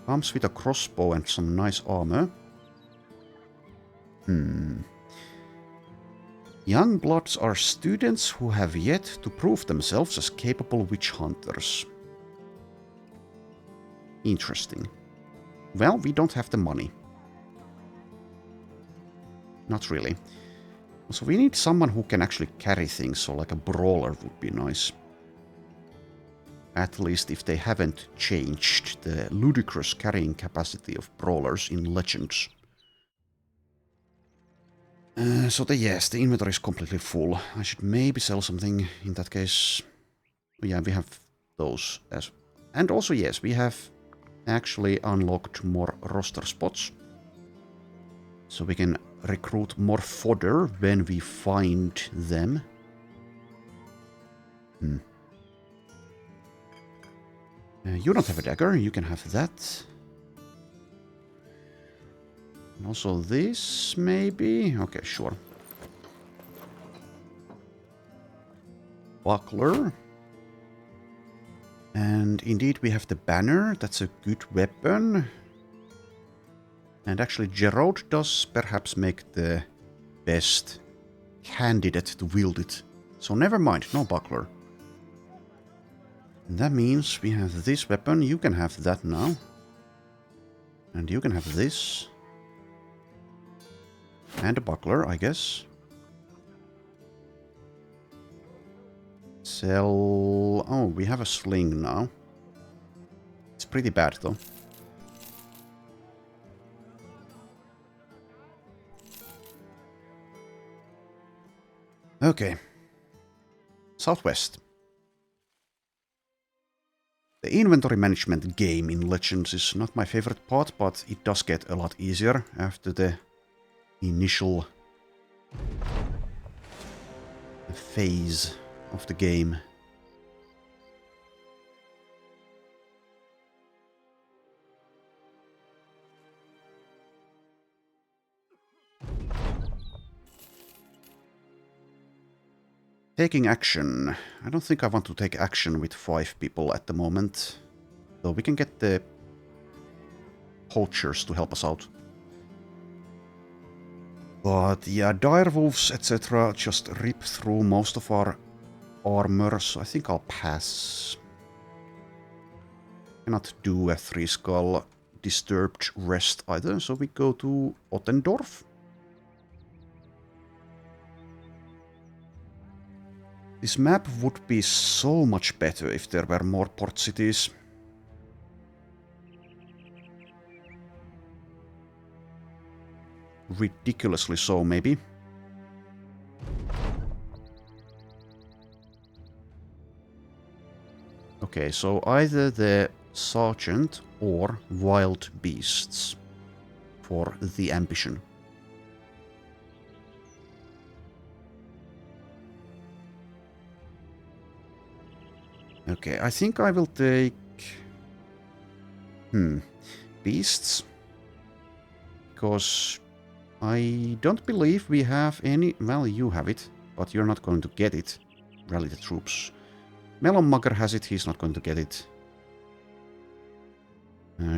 Comes with a crossbow and some nice armor. Young bloods are students who have yet to prove themselves as capable witch hunters. Interesting. Well, we don't have the money. Not really. So we need someone who can actually carry things, so like a brawler would be nice. At least if they haven't changed the ludicrous carrying capacity of brawlers in Legends. Yes, the inventory is completely full. I should maybe sell something in that case. Yeah, we have those as... And also, yes, we have actually unlocked more roster spots. So we can recruit more fodder when we find them. You don't have a dagger, you can have that. And also this, maybe? Okay, sure. Buckler. And indeed we have the banner, that's a good weapon. And actually Gerard does perhaps make the best candidate to wield it. So never mind, no buckler. And that means we have this weapon, you can have that now. And you can have this. And a buckler, I guess. Sell... Oh, we have a sling now. It's pretty bad though. Okay. Southwest. The inventory management game in Legends is not my favorite part, but it does get a lot easier after the initial phase of the game. Taking action. I don't think I want to take action with 5 people at the moment. Though we can get the poachers to help us out. But yeah, direwolves, etc. just rip through most of our armor, so I think I'll pass. Cannot do a 3-skull disturbed rest either, so we go to Ottendorf. This map would be so much better if there were more port cities. Ridiculously so, maybe. Okay, so either the sergeant or wild beasts for the ambition. Okay, I think I will take... beasts. Because I don't believe we have any... Well, you have it, but you're not going to get it. Rally the troops. Melonmugger has it, he's not going to get it.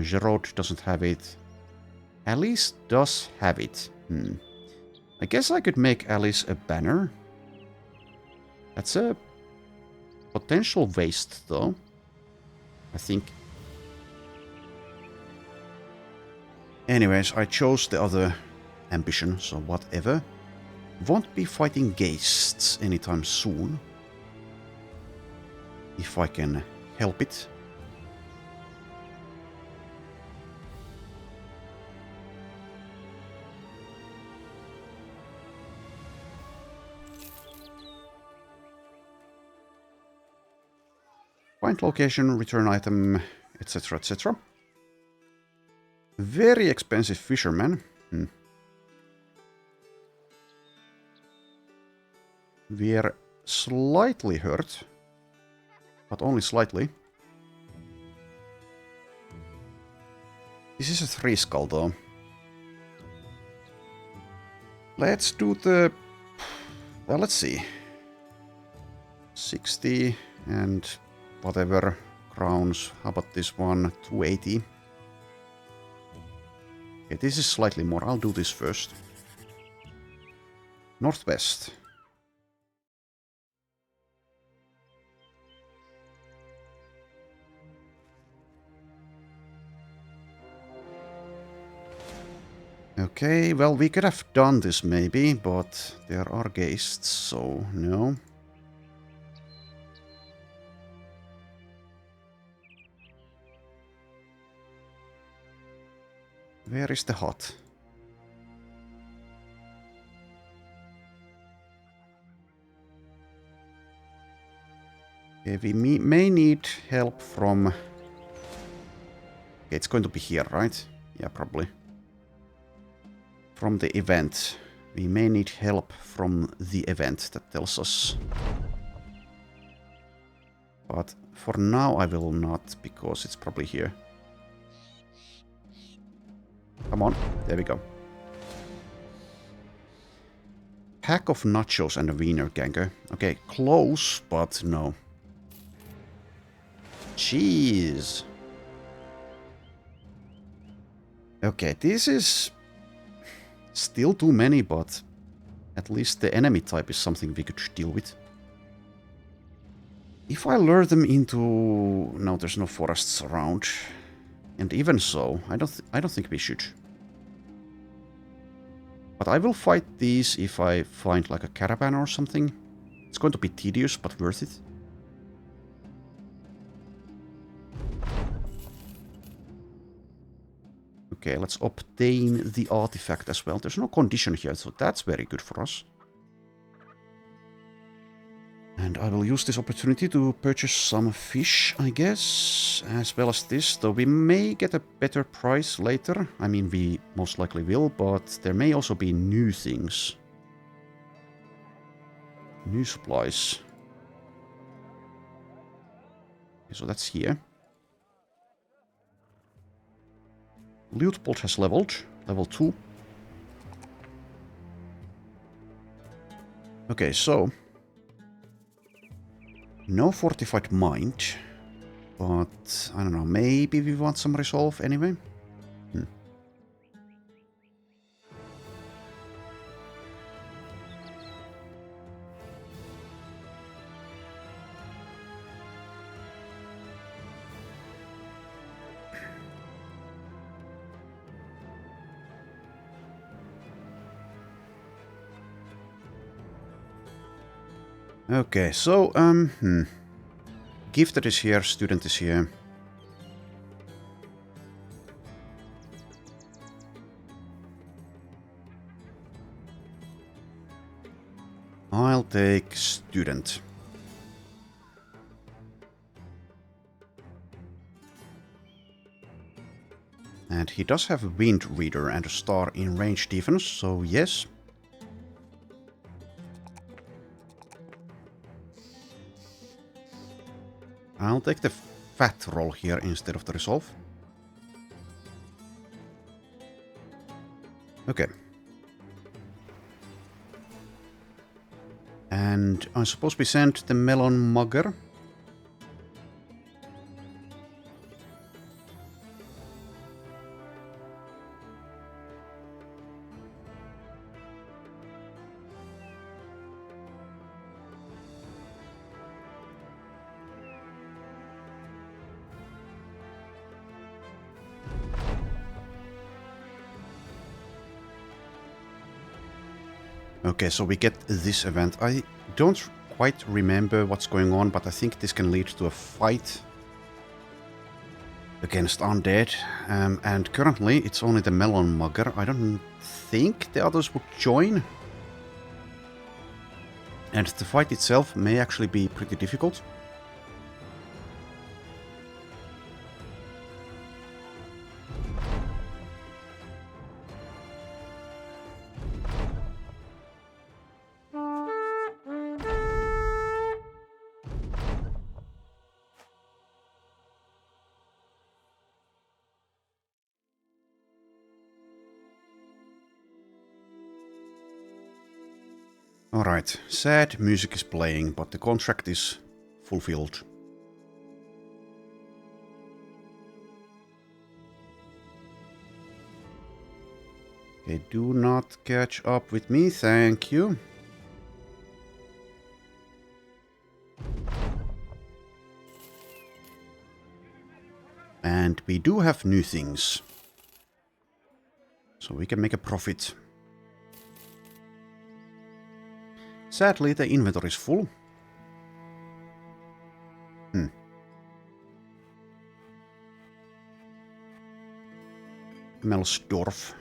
Gerard doesn't have it. Alice does have it. I guess I could make Alice a banner. That's a potential waste, though. I think. Anyways, I chose the other ambition, so whatever. Won't be fighting geists anytime soon. If I can help it. Find location, return item, etc, etc. Very expensive fisherman. We're slightly hurt. But only slightly. This is a 3-skull though. Let's do the... Well, let's see. 60 and whatever crowns. How about this one? 280. Okay, this is slightly more. I'll do this first. Northwest. Okay, well, we could have done this maybe, but there are geists, so no. Where is the hut? Okay, we may need help from... Okay, it's going to be here, right? Yeah, probably. From the event. We may need help from the event that tells us. But for now I will not, because it's probably here. Come on, there we go. Pack of nachos and a wiener ganger. Okay, close, but no. Cheese. Okay, this is still too many, but at least the enemy type is something we could deal with. If I lure them into... No, there's no forests around. And even so, I don't think we should. But I will fight these if I find like a caravan or something. It's going to be tedious, but worth it. Okay, let's obtain the artifact as well. There's no condition here, so that's very good for us. And I will use this opportunity to purchase some fish, I guess, as well as this, though we may get a better price later. I mean, we most likely will, but there may also be new things. New supplies. Okay, so that's here. Loot bolt has leveled, level 2. Okay, so... No fortified mind, but I don't know, maybe we want some resolve anyway? Okay, so, Gifted is here, student is here. I'll take student. And he does have a wind reader and a star in range defense, so yes. I'll take the fat roll here instead of the resolve. Okay. And I suppose we sent the melon mugger. Okay, so we get this event. I don't quite remember what's going on, but I think this can lead to a fight against undead. And currently it's only the melon mugger. I don't think the others would join. And the fight itself may actually be pretty difficult. Alright, sad music is playing, but the contract is fulfilled. Okay, do not catch up with me, thank you. And we do have new things. So we can make a profit. Sadly, the inventory is full. Melsdorf.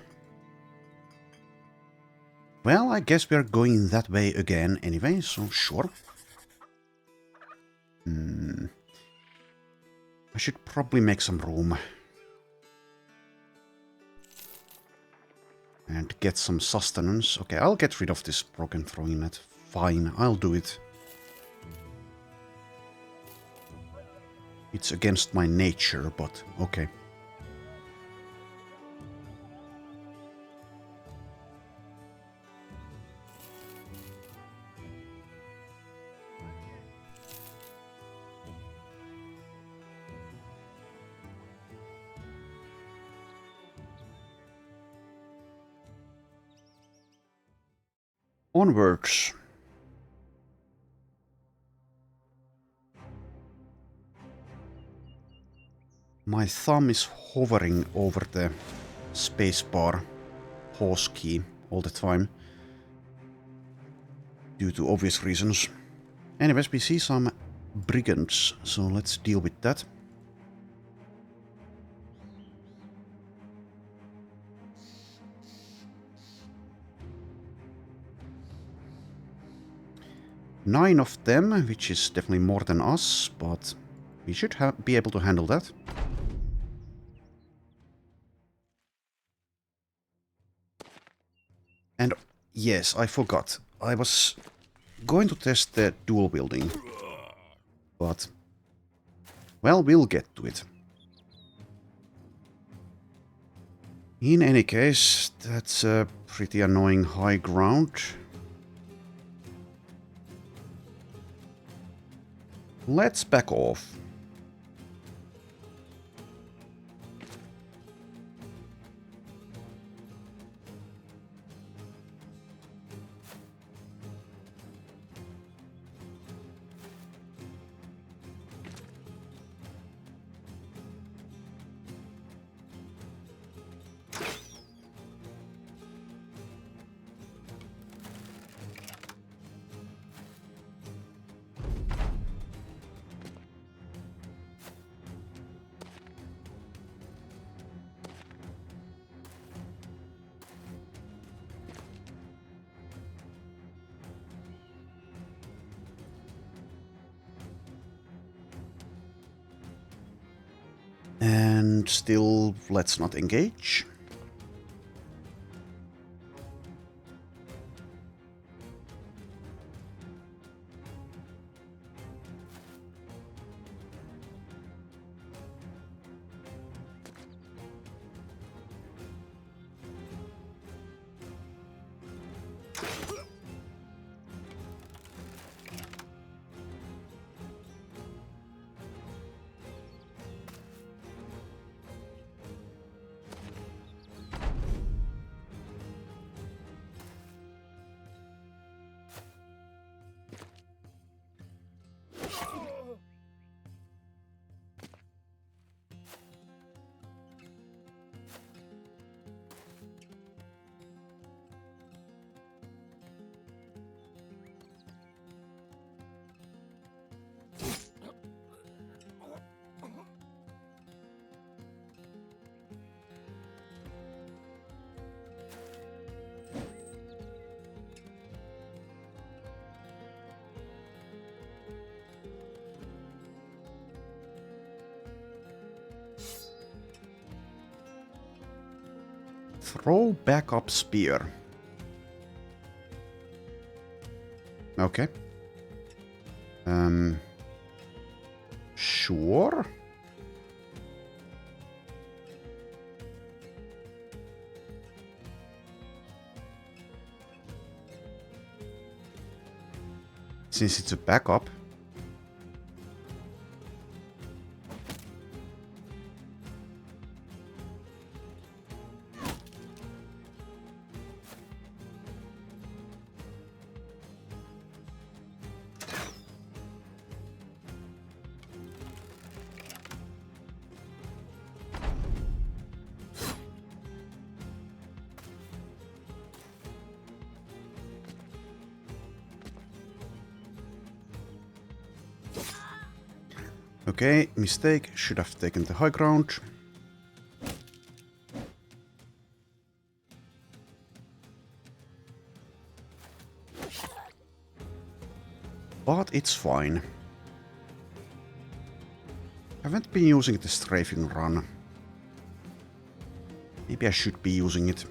Well, I guess we're going that way again anyway, so sure. I should probably make some room. And get some sustenance. Okay, I'll get rid of this broken throwing net. Fine, I'll do it. It's against my nature, but okay. Onwards. My thumb is hovering over the spacebar pause key all the time. Due to obvious reasons. Anyways, we see some brigands, so let's deal with that. Nine of them, which is definitely more than us, but we should be able to handle that. And yes, I forgot. I was going to test the dual wielding, but well, we'll get to it. In any case, that's a pretty annoying high ground. Let's back off. And still, let's not engage. Throw backup spear. Okay. Sure. Since it's a backup. Okay, mistake. Should have taken the high ground. but it's fine. Haven't been using the strafing run. Maybe I should be using it.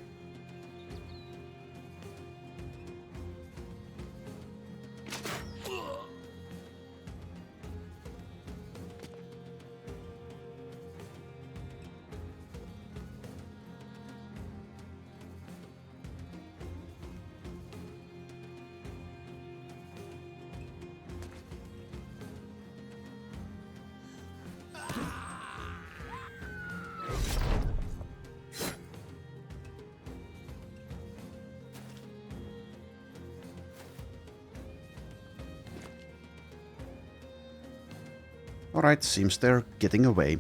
Alright, seems they're getting away.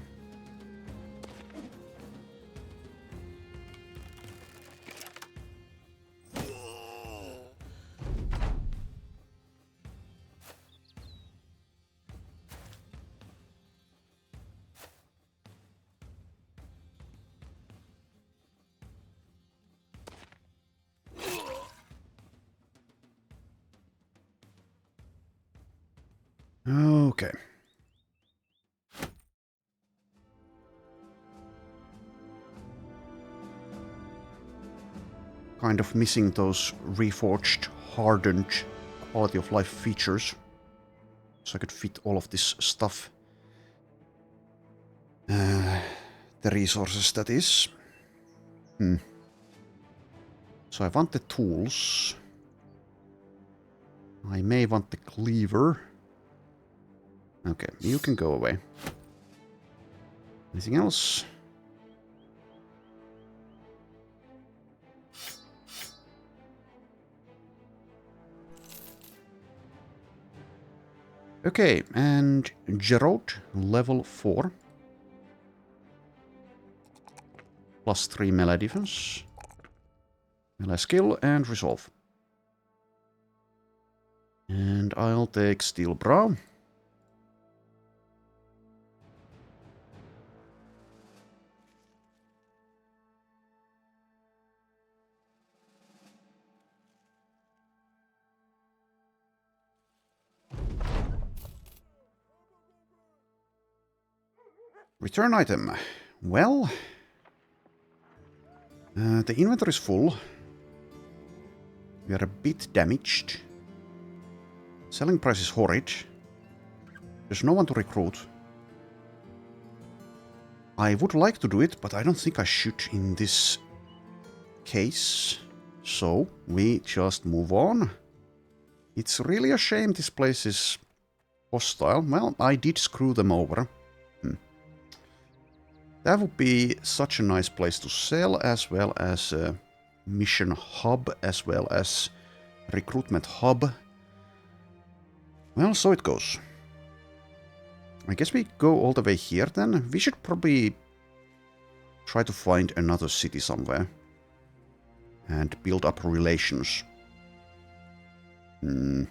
Okay. Kind of missing those reforged, hardened quality of life features. So I could fit all of this stuff. The resources, that is. So I want the tools. I may want the cleaver. Okay, you can go away. Anything else? Okay, and Gerald, level 4. Plus 3 melee defense. Melee skill and resolve. And I'll take Steel Bra. Return item. Well, the inventory is full. We are a bit damaged. Selling price is horrid. There's no one to recruit. I would like to do it, but I don't think I should in this case. So, we just move on. It's really a shame this place is hostile. Well, I did screw them over. That would be such a nice place to sell, as well as a mission hub, as well as recruitment hub. Well, so it goes. I guess we go all the way here then. We should probably try to find another city somewhere. And build up relations. The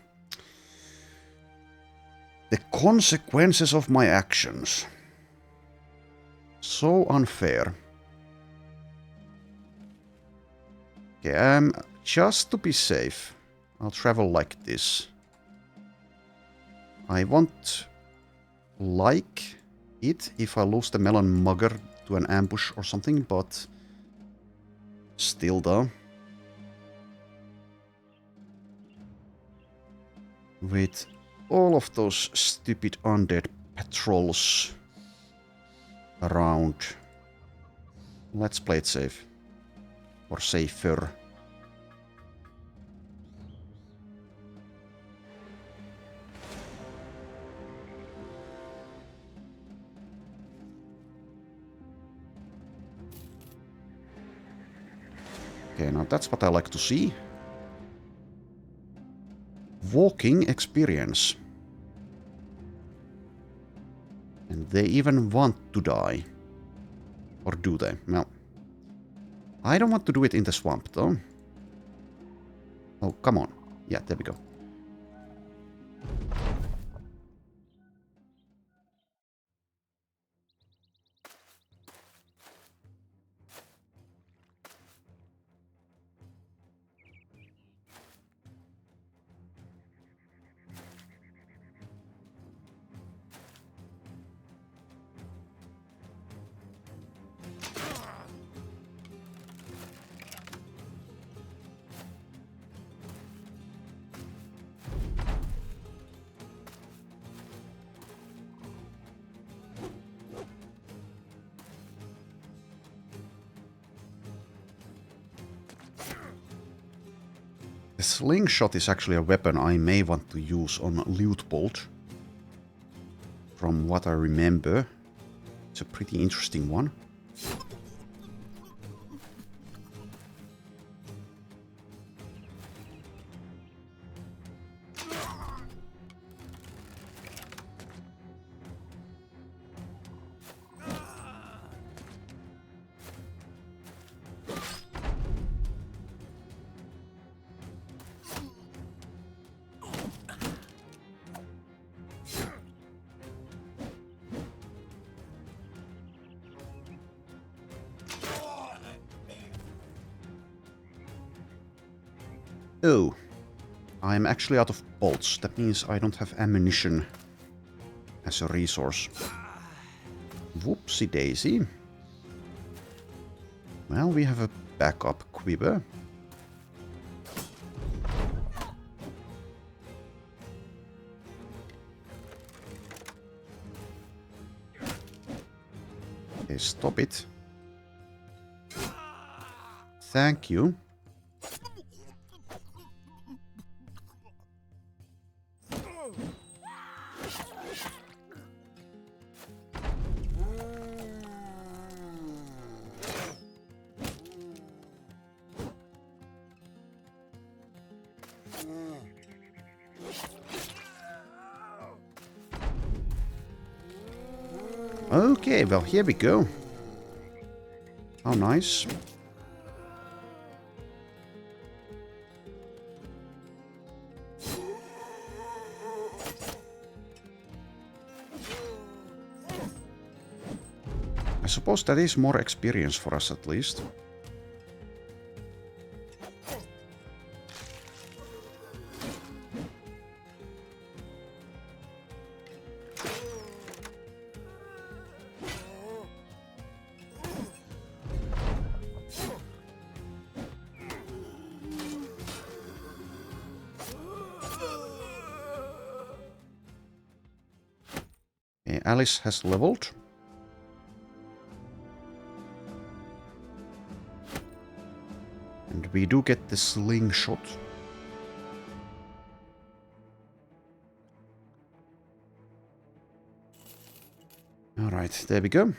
consequences of my actions. So unfair. Okay, just to be safe, I'll travel like this. I won't like it if I lose the melon mugger to an ambush or something, but still though. With all of those stupid undead patrols around. Let's play it safe. Or safer. Okay, now that's what I like to see. Walking experience. And they even want to die. Or do they? Well, I don't want to do it in the swamp, though. Oh, come on. Yeah, there we go. slingshot is actually a weapon I may want to use on Loot Bolt. From what I remember. It's a pretty interesting one. Oh, I'm actually out of bolts. That means I don't have ammunition as a resource. Whoopsie daisy. Well, we have a backup quiver. Okay, stop it. Thank you. Okay, well, here we go. How nice. I suppose that is more experience for us at least. Okay, Alice has leveled. And we do get the slingshot. Alright, there we go.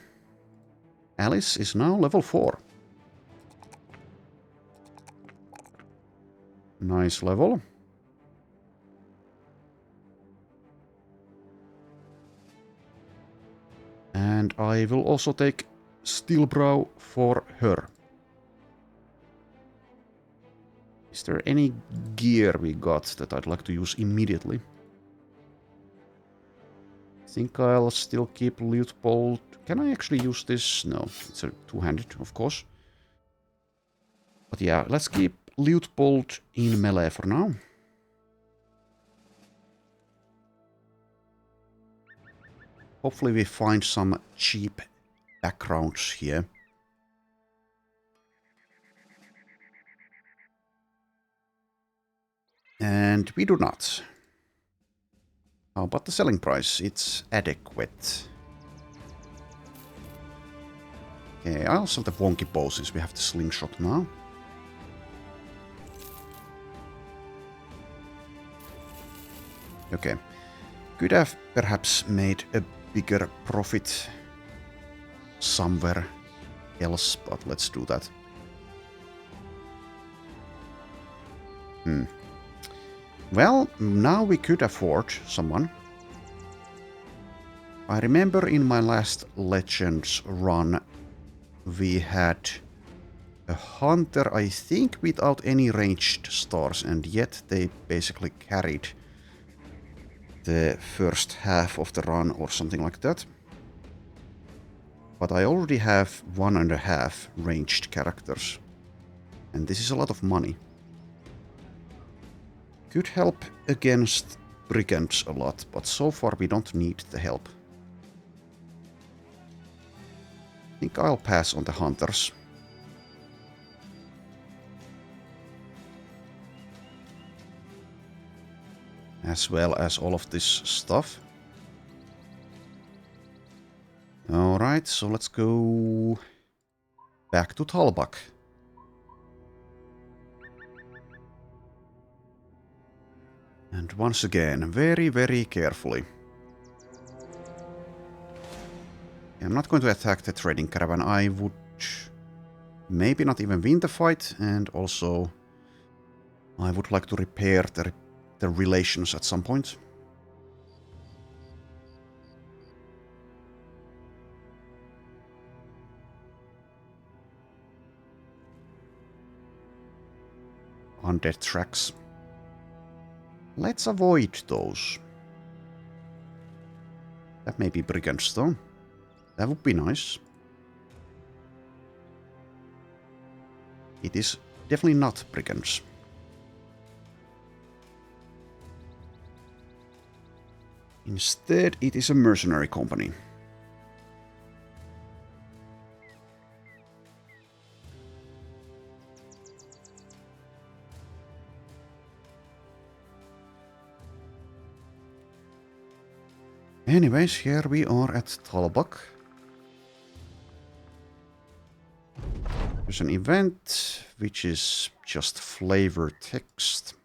Alice is now level 4. Nice level. And I will also take Steelbrow for her. Is there any gear we got that I'd like to use immediately? I think I'll still keep Loot Bolt. Can I actually use this? No, it's a two-handed, of course. But yeah, let's keep Loot Bolt in melee for now. Hopefully we find some cheap backgrounds here. And we do not. How about the selling price? It's adequate. Okay, I'll sell the wonky bow since we have the slingshot now. Okay. Could have perhaps made a bigger profit somewhere else, but let's do that. Well, now we could afford someone. I remember in my last Legends run, we had a hunter, I think, without any ranged stars, and yet they basically carried the first half of the run or something like that. But I already have 1.5 ranged characters, and this is a lot of money. Could help against brigands a lot, but so far we don't need the help. I think I'll pass on the hunters. As well as all of this stuff. Alright, so let's go back to Talbak. And once again, very, very carefully. I'm not going to attack the trading caravan. I would maybe not even win the fight, and also I would like to repair the relations at some point. Undead tracks. Let's avoid those. That may be brigands though. That would be nice. It is definitely not brigands. Instead, it is a mercenary company. Anyways, here we are at Talbach. There's an event, which is just flavor text.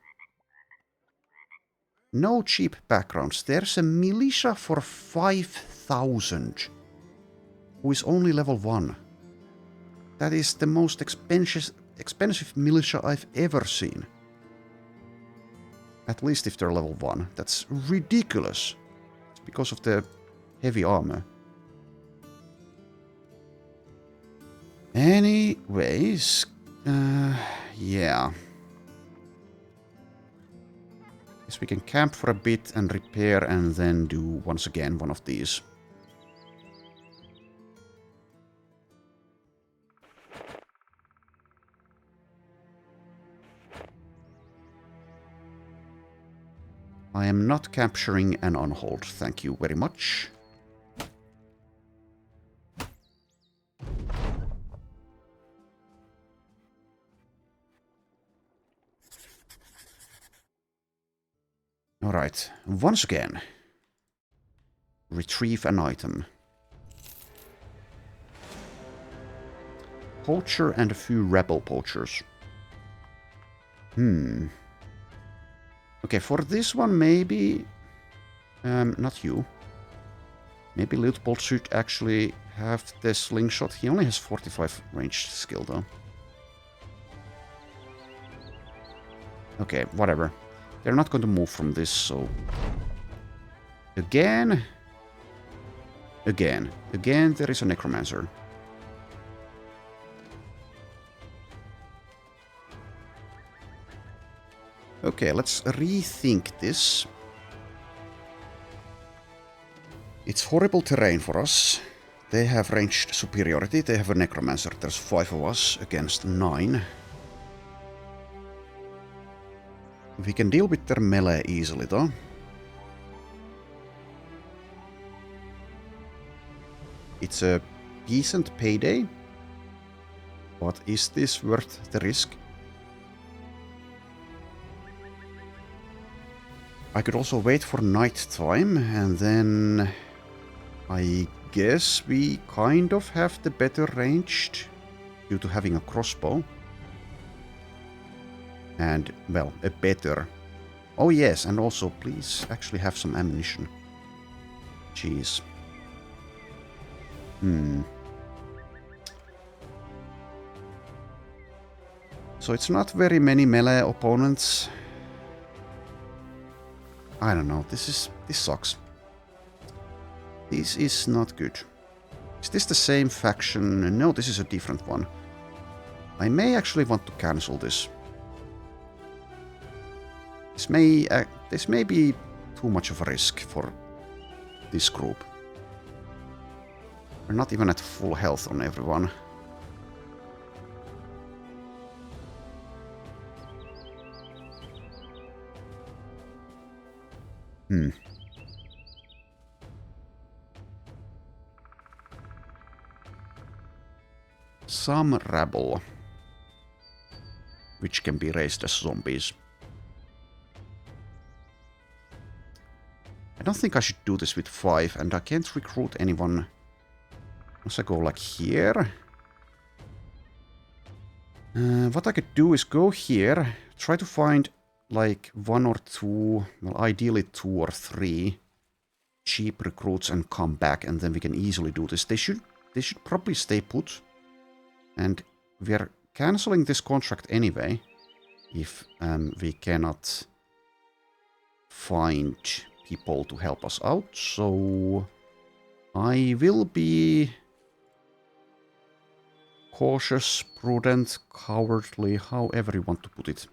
No cheap backgrounds. There's a militia for 5,000, who is only level 1. That is the most expensive militia I've ever seen. At least if they're level 1. That's ridiculous. It's because of the heavy armor. Anyways, yeah. Guess we can camp for a bit and repair and then do once again one of these. I am not capturing an on-hold, thank you very much. Alright, once again. Retrieve an item. Poacher and a few rebel poachers. Okay, for this one maybe... not you. Maybe Lutbolt should actually have the slingshot. He only has 45 ranged skill though. Okay, whatever. They're not going to move from this, so... Again, there is a necromancer. Okay, let's rethink this. It's horrible terrain for us. They have ranged superiority, they have a necromancer. There's 5 of us against 9. We can deal with their melee easily though. It's a decent payday. But is this worth the risk? I could also wait for night time and then I guess we kind of have the better ranged due to having a crossbow. And, well, a better... Oh yes, and also please actually have some ammunition. Jeez. So it's not very many melee opponents. I don't know, this sucks. This is not good. Is this the same faction? No, this is a different one. I may actually want to cancel this. This may be too much of a risk for this group. We're not even at full health on everyone. Some rabble, which can be raised as zombies. I don't think I should do this with 5, and I can't recruit anyone once I go like here. What I could do is go here, try to find like 1 or 2, well, ideally 2 or 3 cheap recruits and come back, and then we can easily do this. They should probably stay put. And we are canceling this contract anyway, if we cannot find people to help us out. So I will be cautious, prudent, cowardly, however you want to put it.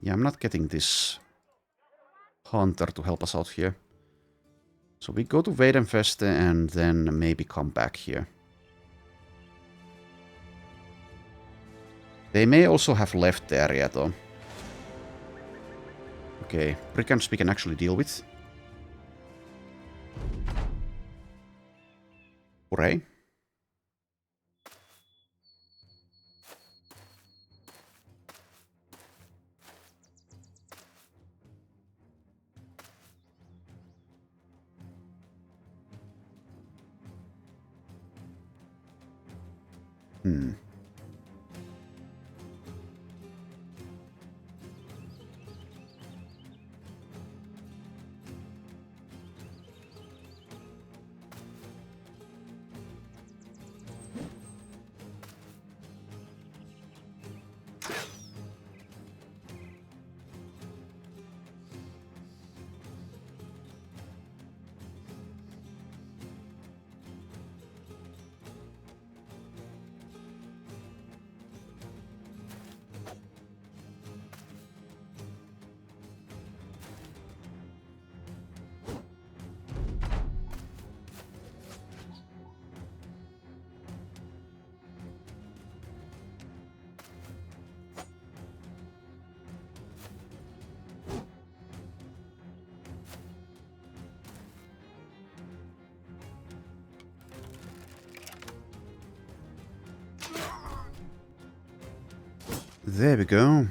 Yeah, I'm not getting this hunter to help us out here. So we go to Weidenfeste and then maybe come back here. They may also have left the area though. Okay, brigands we can actually deal with. Hooray. There we go.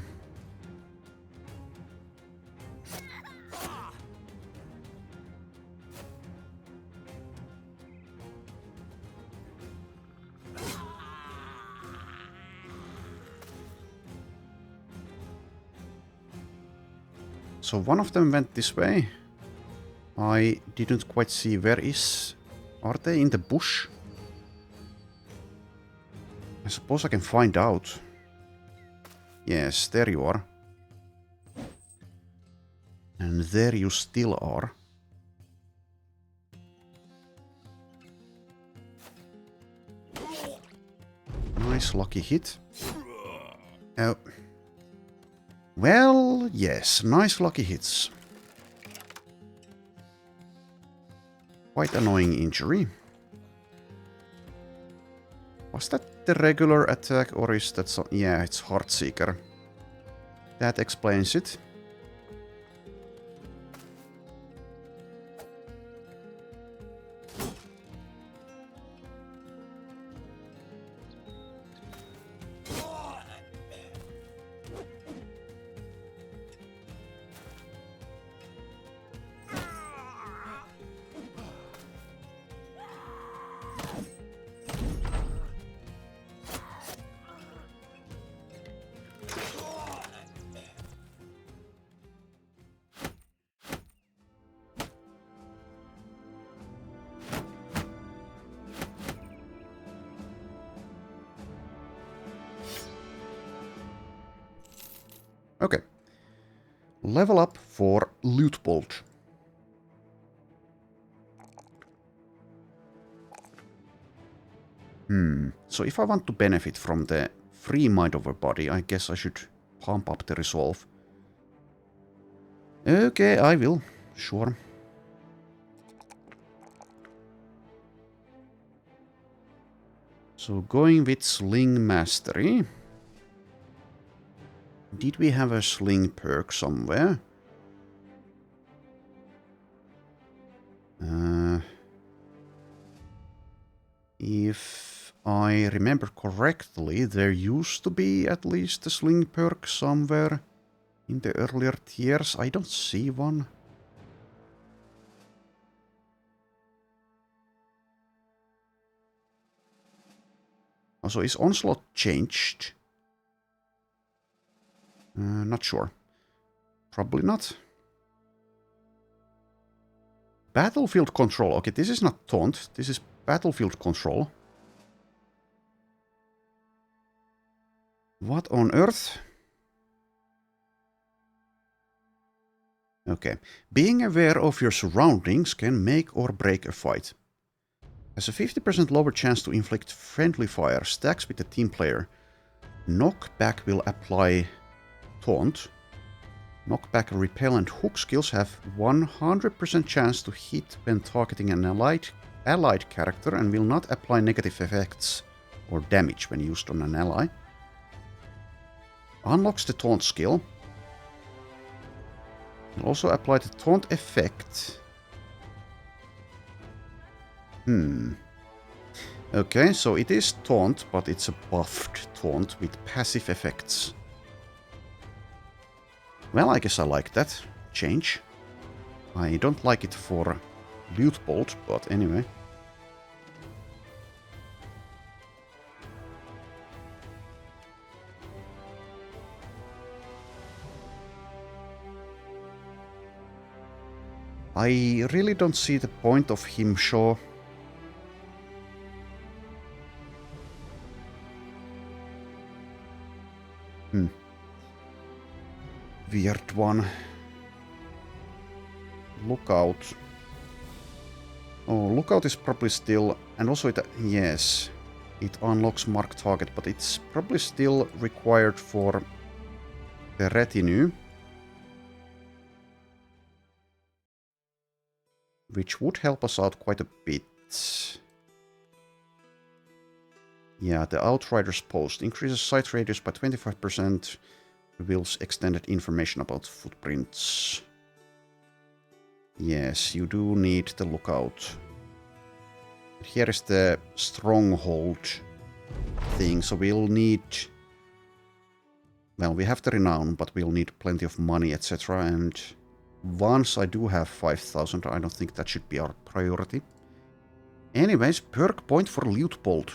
So one of them went this way. I didn't quite see where is... Are they in the bush? I suppose I can find out. Yes, there you are. And there you still are. Nice lucky hit. Oh. Well, yes, nice lucky hits. Quite annoying injury. Was that the regular attack or is that so? Yeah, it's Heartseeker. That explains it. Okay. Level up for Loot Bolt. So if I want to benefit from the free mind over body, I guess I should pump up the resolve. Okay, I will. Sure. So going with Sling Mastery. Did we have a sling perk somewhere? If I remember correctly, there used to be at least a sling perk somewhere in the earlier tiers. I don't see one. Also, is Onslaught changed? Not sure. Probably not. Battlefield control. Okay, this is not taunt. This is battlefield control. What on earth? Okay. Being aware of your surroundings can make or break a fight. Has a 50% lower chance to inflict friendly fire. Stacks with the team player. Knockback will apply taunt. Knockback, repel and hook skills have 100% chance to hit when targeting an allied character and will not apply negative effects or damage when used on an ally. Unlocks the taunt skill. Will also apply the taunt effect. Okay, so it is taunt, but it's a buffed taunt with passive effects. Well, I guess I like that change. I don't like it for Loot Bolt, but anyway. I really don't see the point of him show. Weird one. Lookout. Oh, Lookout is probably still... And also it... Yes. It unlocks mark target, but it's probably still required for the retinue. Which would help us out quite a bit. Yeah, the Outrider's Post increases sight radius by 25%. Reveals extended information about footprints. Yes, you do need the Lookout. Here is the Stronghold thing, so we'll need... Well, we have the Renown, but we'll need plenty of money, etc. And once I do have 5,000, I don't think that should be our priority. Anyways, perk point for Loot Bolt.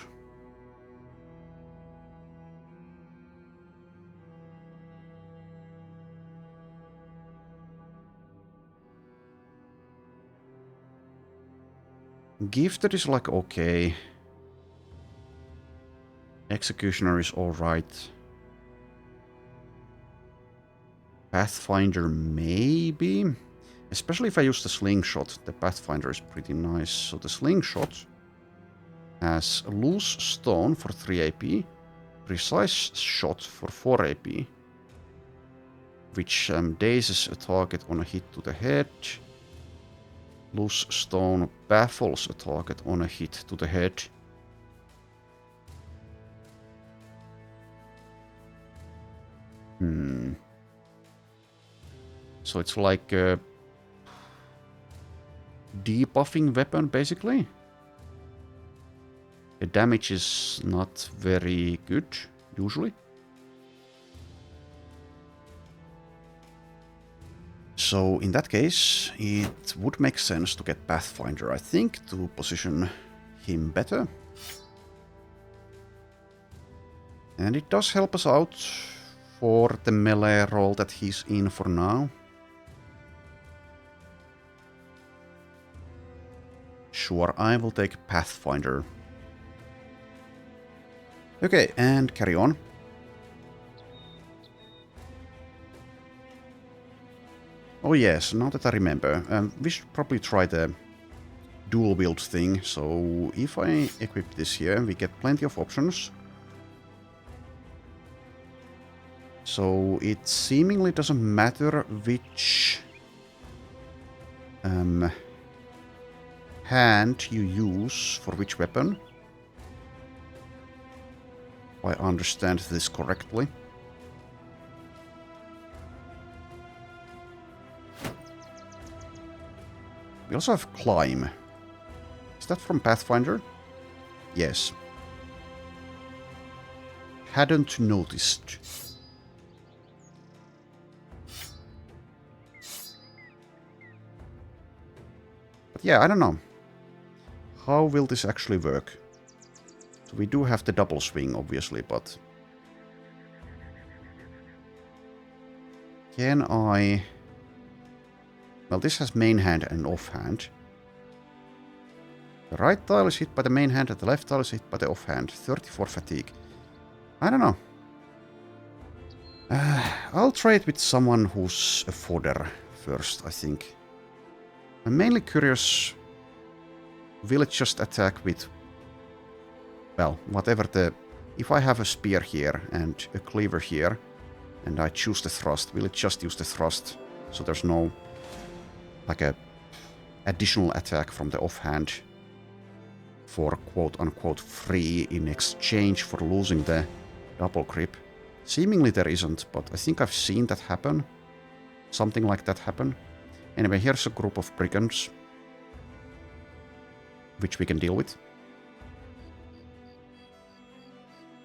Gifted is like okay. Executioner is alright. Pathfinder maybe? Especially if I use the slingshot. The Pathfinder is pretty nice. So the slingshot has loose stone for 3 AP. Precise shot for 4 AP. Which dazes a target on a hit to the head. Loose stone baffles a target on a hit to the head. So it's like a debuffing weapon, basically. The damage is not very good, usually. So in that case, it would make sense to get Pathfinder, I think, to position him better. And it does help us out for the melee role that he's in for now. Sure, I will take Pathfinder. Okay, and carry on. Oh yes, now that I remember, we should probably try the dual wield thing. So if I equip this here, we get plenty of options. So it seemingly doesn't matter which hand you use for which weapon. If I understand this correctly. We also have Climb. Is that from Pathfinder? Yes. Hadn't noticed. But yeah, I don't know. How will this actually work? So we do have the double swing, obviously, but... Can I... Well, this has main hand and offhand. The right tile is hit by the main hand and the left tile is hit by the offhand. 34 fatigue. I don't know. I'll try it with someone who's a fodder first, I think. I'm mainly curious... Will it just attack with... Well, whatever the... If I have a spear here and a cleaver here, and I choose the thrust, will it just use the thrust? So there's no... like a... additional attack from the offhand for quote-unquote free in exchange for losing the double grip. Seemingly there isn't, but I think I've seen that happen. Something like that happen. Anyway, here's a group of brigands, which we can deal with,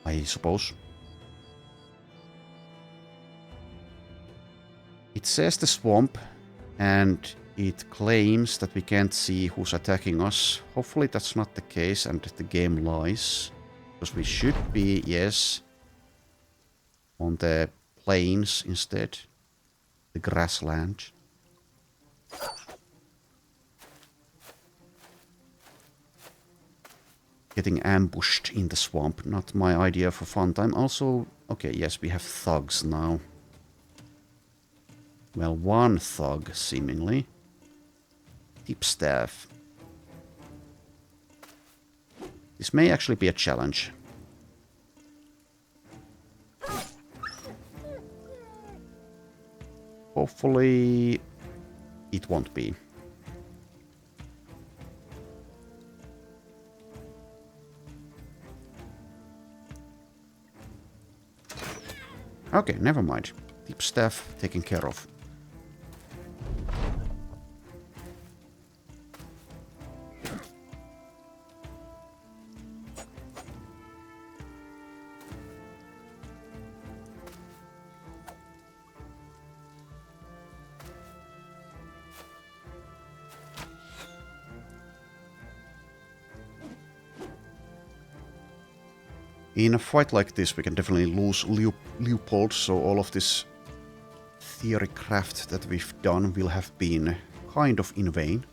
I suppose. It says the swamp, and it claims that we can't see who's attacking us. Hopefully that's not the case and the game lies. Because we should be, yes, on the plains instead. The grassland. Getting ambushed in the swamp, not my idea for fun time. Also, okay, yes, we have thugs now. Well, one thug, seemingly. Tipstaff. This may actually be a challenge. Hopefully, it won't be. Okay, never mind. Tipstaff taken care of. In a fight like this, we can definitely lose Leopold, so all of this theory craft that we've done will have been kind of in vain.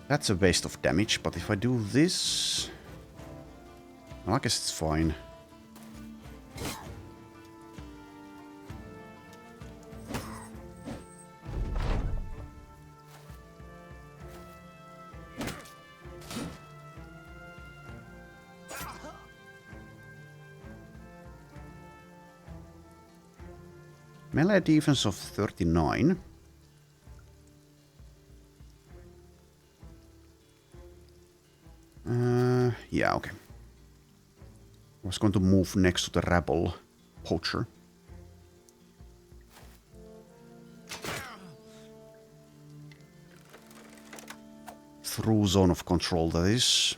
That's a waste of damage, but if I do this... Well, I guess it's fine. Melee defense of 39. Yeah, okay. I was going to move next to the rabble poacher. Through zone of control, that is.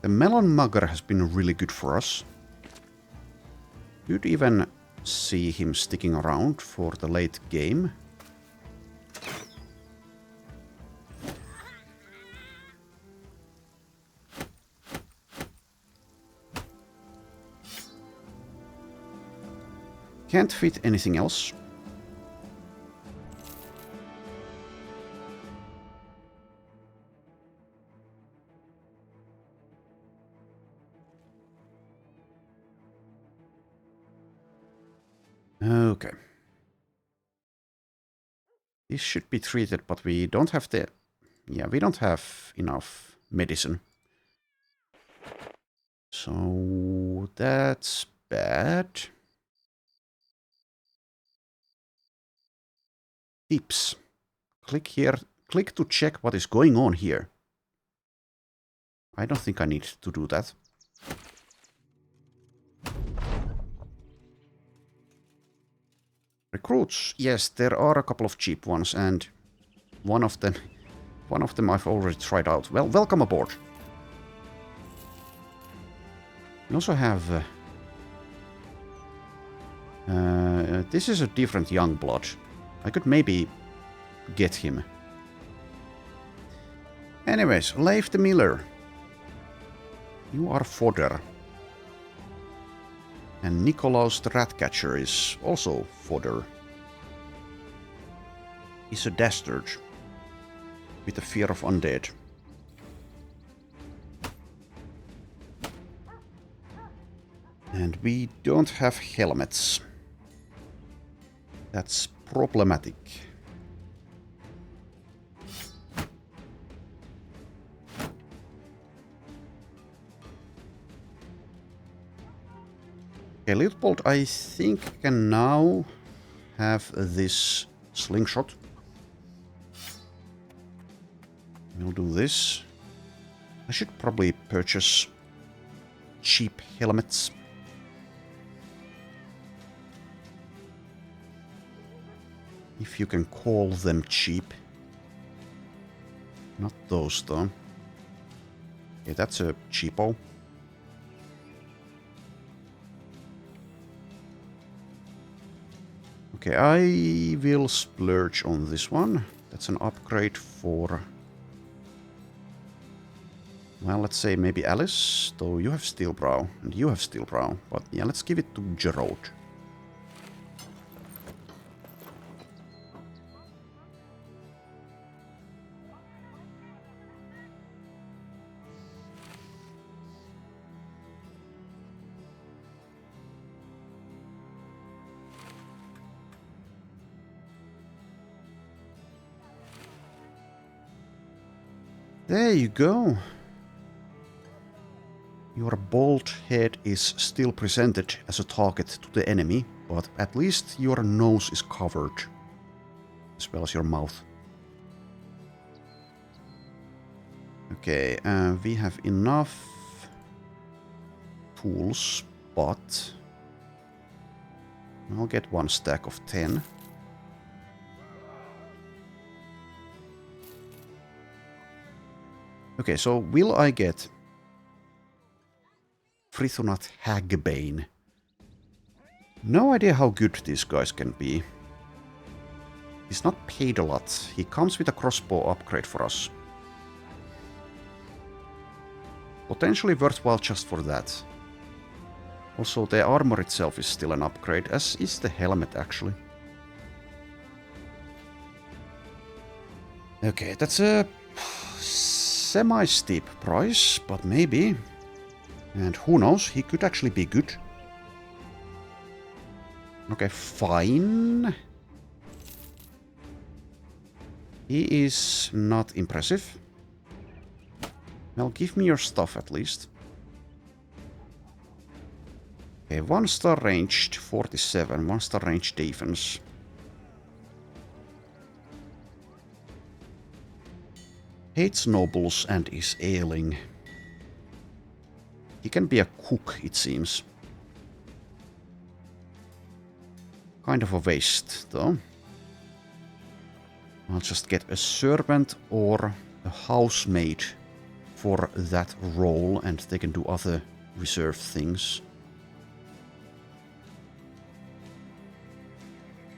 The melon mugger has been really good for us. You'd even see him sticking around for the late game. Can't fit anything else. Okay. This should be treated, but we don't have the... Yeah, we don't have enough medicine. So that's bad. Tips. Click here. Click to check what is going on here. I don't think I need to do that. Recruits. Yes, there are a couple of cheap ones, and one of them I've already tried out. Well, welcome aboard. We also have... this is a different young blood. I could maybe get him. Anyways, Leif the Miller. You are fodder. And Nikolaus the Ratcatcher is also fodder. He's a dastard with a fear of undead. And we don't have helmets. That's problematic. Okay, Leopold, I think can now have this slingshot. We'll do this. I should probably purchase cheap helmets. If you can call them cheap. Not those, though. Okay, that's a cheapo. Okay, I will splurge on this one. That's an upgrade for... Well, let's say maybe Alice, though you have Steel Brow, and you have Steel Brow. But yeah, let's give it to Gerard. There you go. Your bald head is still presented as a target to the enemy, but at least your nose is covered, as well as your mouth. Okay, we have enough tools, but I'll get one stack of 10. Okay, so will I get Frithunat Hagbane? No idea how good these guys can be. He's not paid a lot. He comes with a crossbow upgrade for us. Potentially worthwhile just for that. Also, the armor itself is still an upgrade, as is the helmet actually. Okay, that's a semi-steep price, but maybe. And who knows, he could actually be good. Okay, fine. He is not impressive. Well, give me your stuff at least. Okay, 1-star ranged, 47, 1-star ranged defense. Hates nobles and is ailing. He can be a cook, it seems. Kind of a waste, though. I'll just get a servant or a housemaid for that role, and they can do other reserved things.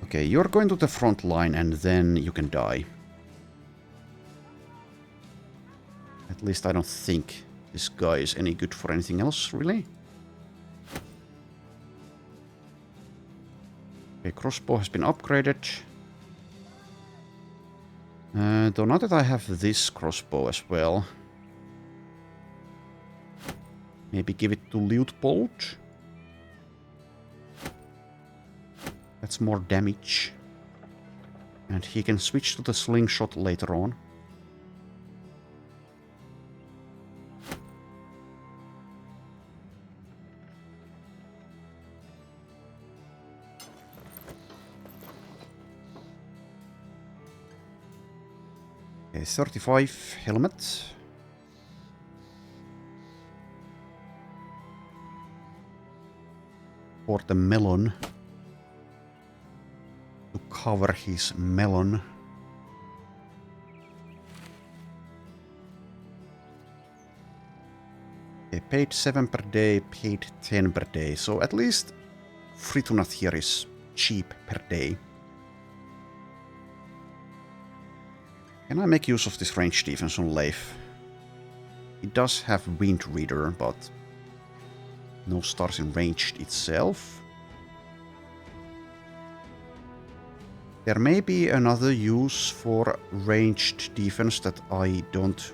Okay, you're going to the front line, and then you can die. At least I don't think this guy is any good for anything else, really. Okay, crossbow has been upgraded. Though now that I have this crossbow as well. Maybe give it to Leutpold. That's more damage. And he can switch to the slingshot later on. Okay, 35 helmet. For the melon. To cover his melon. Okay, paid 7 per day, paid 10 per day. So at least Fritunat here is cheap per day. Can I make use of this range defense on Leif? He does have Wind Reader, but no stars in ranged itself. There may be another use for ranged defense that I don't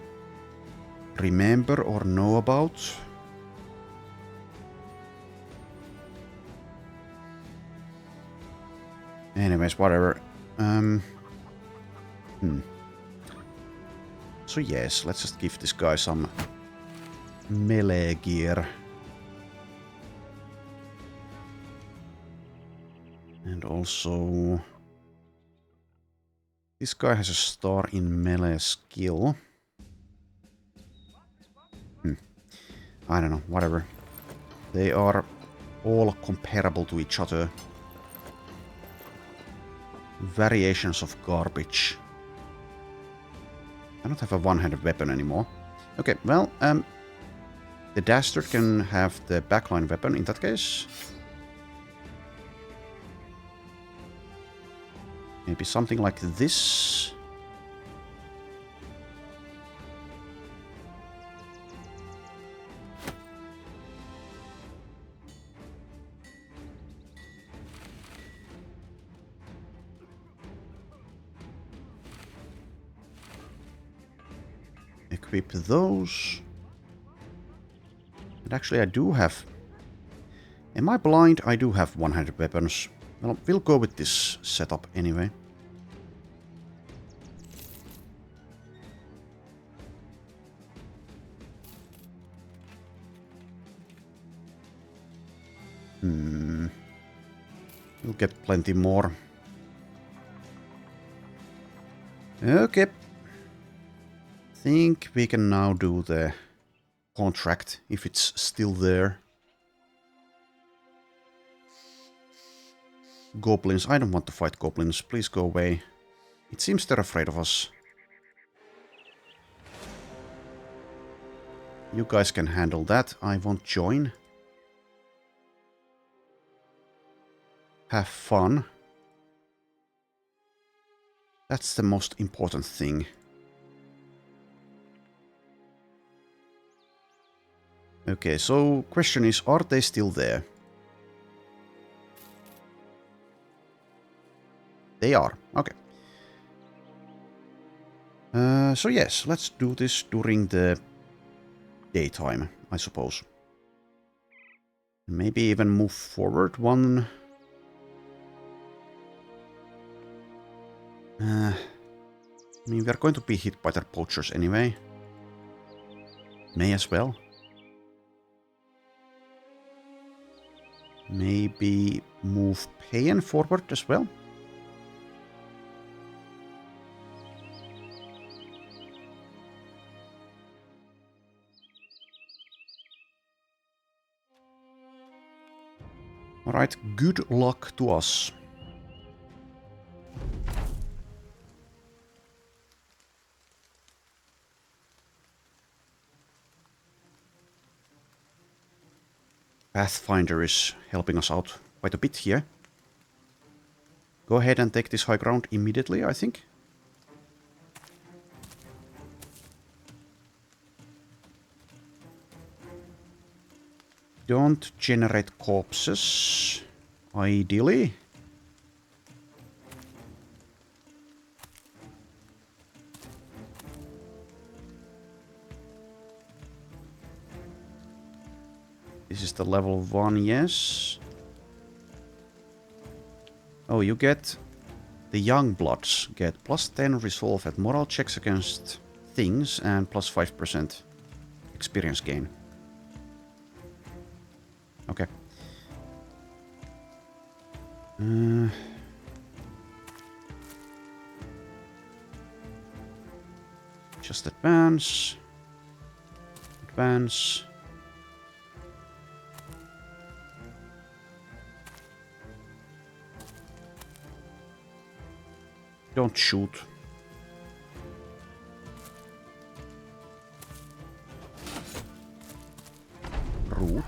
remember or know about. Anyways, whatever. So yes, let's just give this guy some melee gear. And also... this guy has a star in melee skill. I don't know, whatever. They are all comparable to each other. Variations of garbage. I don't have a one-handed weapon anymore. Okay, well, the Dastard can have the backline weapon in that case. Maybe something like this. Equip those. And actually I do have... am I blind? I do have one-handed weapons. Well, we'll go with this setup anyway. We'll get plenty more. Okay. Think we can now do the contract, if it's still there. Goblins. I don't want to fight goblins. Please go away. It seems they're afraid of us. You guys can handle that. I won't join. Have fun. That's the most important thing. Okay, so question is, are they still there? They are. Okay. So yes, let's do this during the daytime, I suppose. Maybe even move forward one. I mean, we are going to be hit by their poachers anyway. May as well. Maybe move Payan forward as well. Alright, good luck to us. Pathfinder is helping us out quite a bit here. Go ahead and take this high ground immediately, I think. Don't generate corpses, ideally. This is the level 1, yes. Oh, you get... The young bloods get plus 10 resolve at moral checks against things and plus 5% experience gain. Okay. Just advance. Advance. Don't shoot. Rude.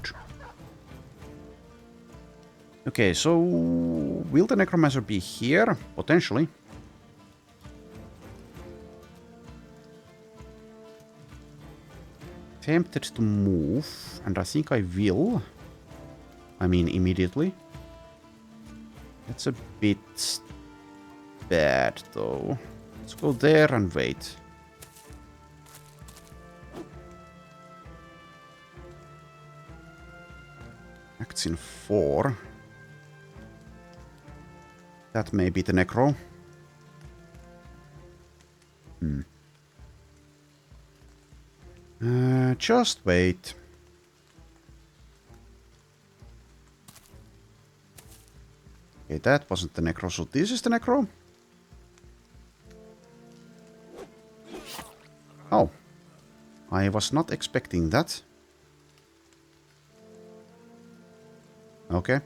Okay, so will the necromancer be here? Potentially. Tempted to move, and I think I will. I mean, immediately. That's a bit bad, though. Let's go there and wait. Acts in 4. That may be the necro. Just wait. Okay, that wasn't the necro, so this is the necro. Oh. I was not expecting that. Okay.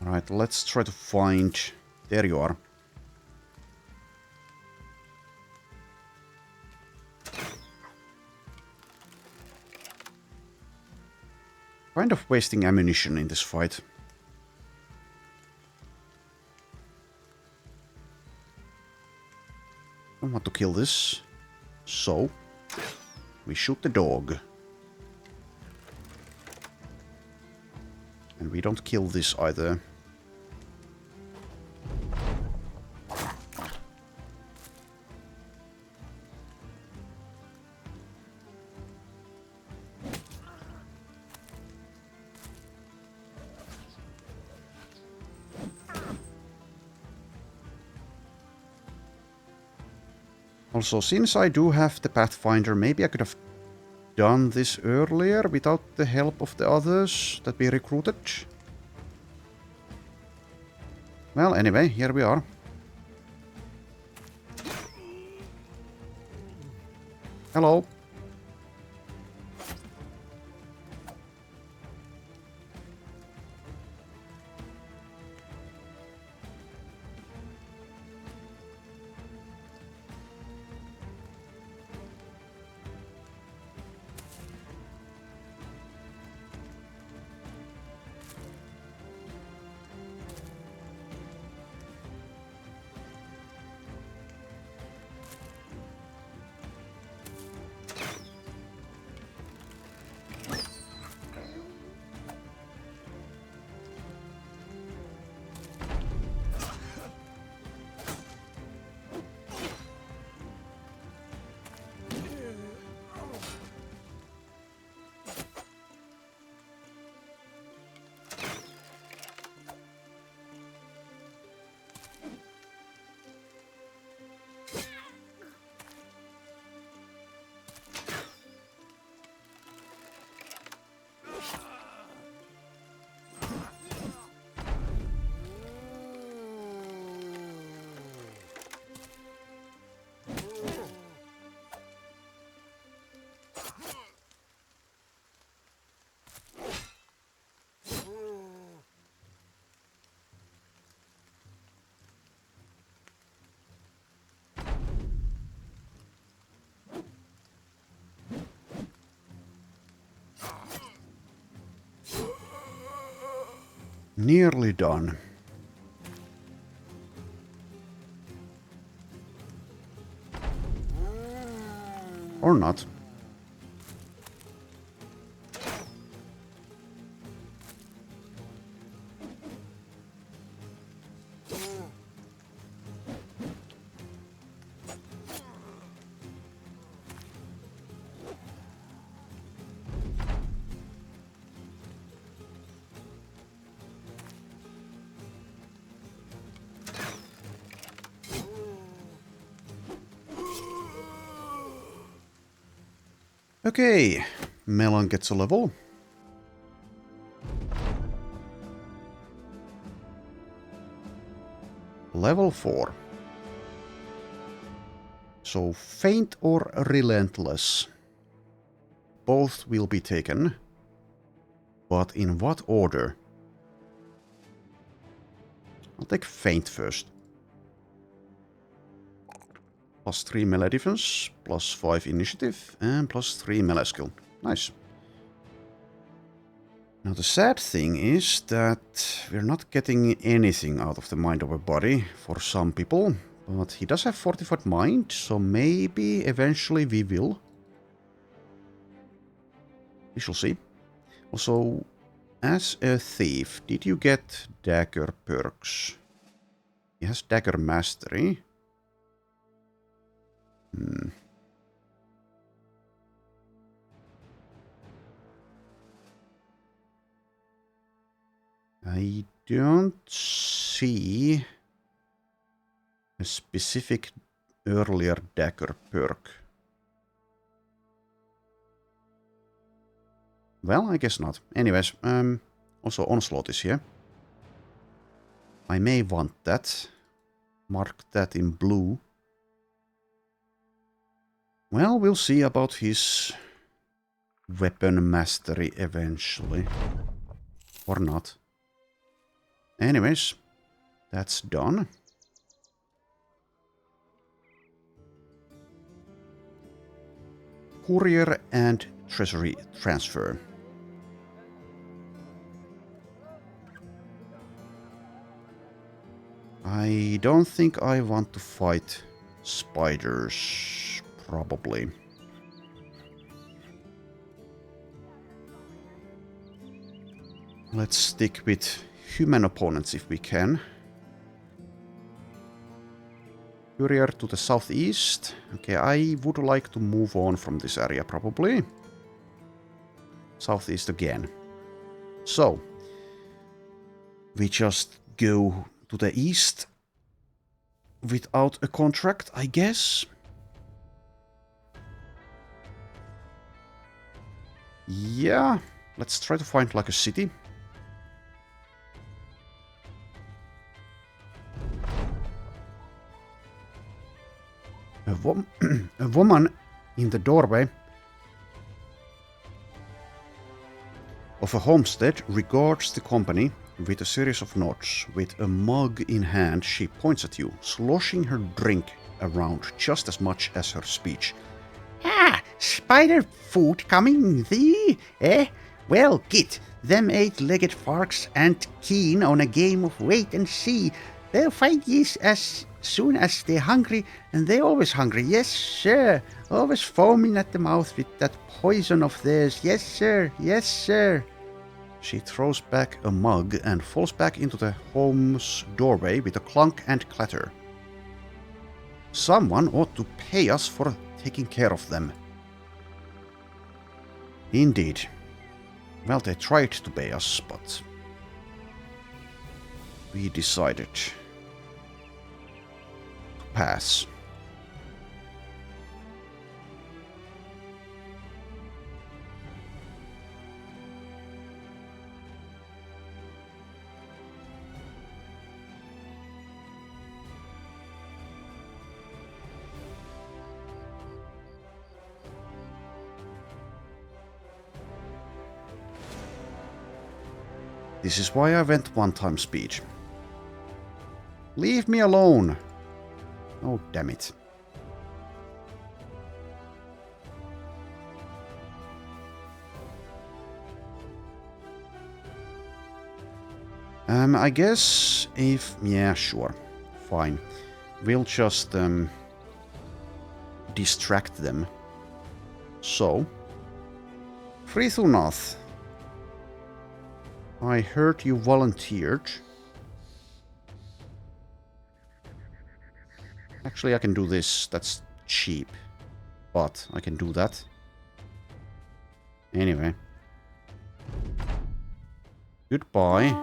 Alright, let's try to find... There you are. Kind of wasting ammunition in this fight. Don't want to kill this. So, we shoot the dog. And we don't kill this either. Also, since I do have the Pathfinder, maybe I could have done this earlier without the help of the others that we recruited. Well, anyway, here we are. Hello. Nearly done. Or not. Okay, Melon gets a level. Level 4. So, faint or relentless. Both will be taken. But in what order? I'll take faint first. Plus 3 melee defense, plus 5 initiative, and plus 3 melee skill. Nice. Now the sad thing is that we're not getting anything out of the mind over body for some people. But he does have fortified mind, so maybe eventually we will. We shall see. Also, as a thief, did you get dagger perks? He has dagger mastery. I don't see a specific earlier dagger perk. Well, I guess not. Anyways, also Onslaught is here. I may want that. Mark that in blue. Well, we'll see about his weapon mastery eventually. Or not. Anyways, that's done. Courier and treasury transfer. I don't think I want to fight spiders, probably. Let's stick with human opponents if we can. Courier to the southeast. Okay, I would like to move on from this area, probably. Southeast again. So, we just go to the east without a contract, I guess. Yeah, let's try to find like a city. A woman in the doorway of a homestead regards the company with a series of nods. With a mug in hand, she points at you, sloshing her drink around just as much as her speech. Ah, spider food coming thee, eh? Well, git, them 8-legged farks and keen on a game of wait and see. They'll find yous as soon as they're hungry, and they're always hungry, yes sir. Always foaming at the mouth with that poison of theirs, yes sir, yes sir. She throws back a mug and falls back into the home's doorway with a clunk and clatter. Someone ought to pay us for taking care of them. Indeed. Well, they tried to pay us, but we decided to pass. This is why I went one-time speed. Leave me alone! Oh, damn it. I guess if... yeah, sure. Fine. We'll just, distract them. So... Frithulnath. I heard you volunteered. Actually, I can do this. That's cheap. But I can do that. Anyway. Goodbye.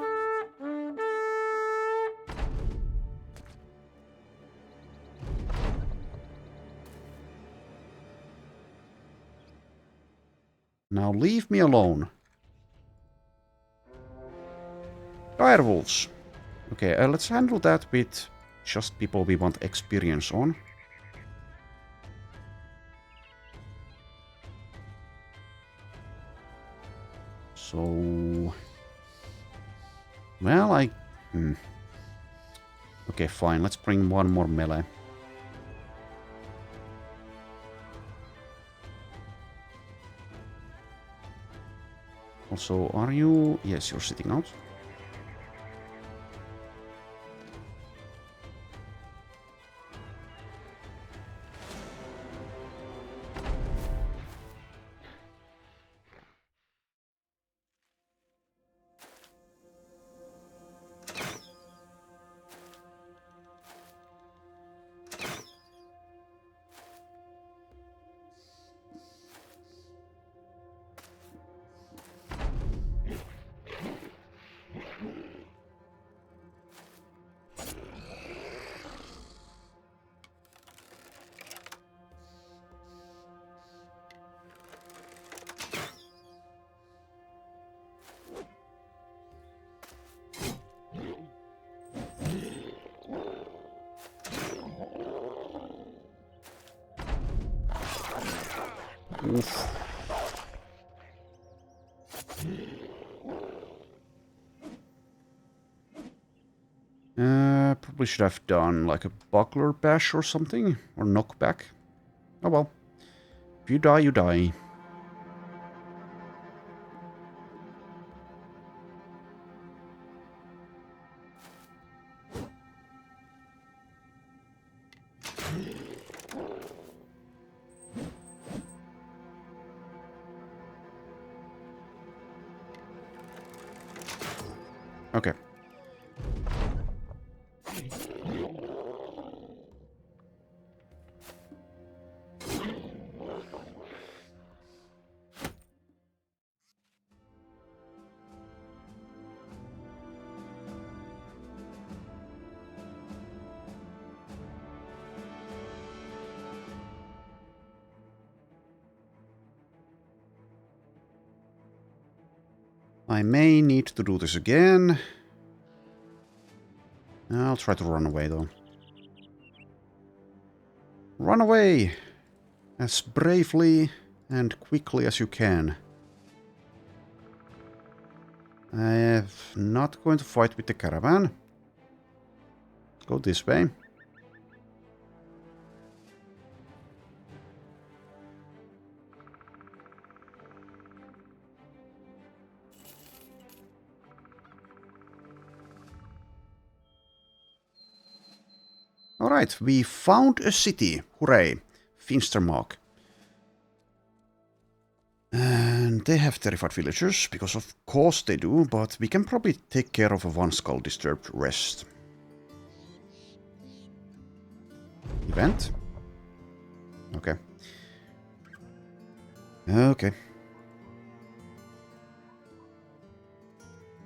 Now leave me alone. Direwolves. Okay, let's handle that with just people we want experience on. So... Well, Okay, fine. Let's bring one more melee. Also, are you... Yes, you're sitting out. Oof. Probably should have done like a buckler bash or something, or knockback. Oh well. If you die, you die. Okay. I may need to do this again. I'll try to run away though. Run away! As bravely and quickly as you can. I'm not going to fight with the caravan. Go this way. Alright, we found a city. Hooray. Finstermark. And they have terrified villagers, because of course they do, but we can probably take care of a one skull disturbed rest. Event? Okay. Okay.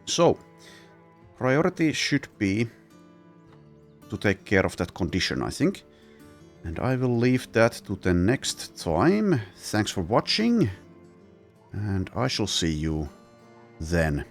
So, priority should be to take care of that condition, I think. And I will leave that to the next time. Thanks for watching. And I shall see you then.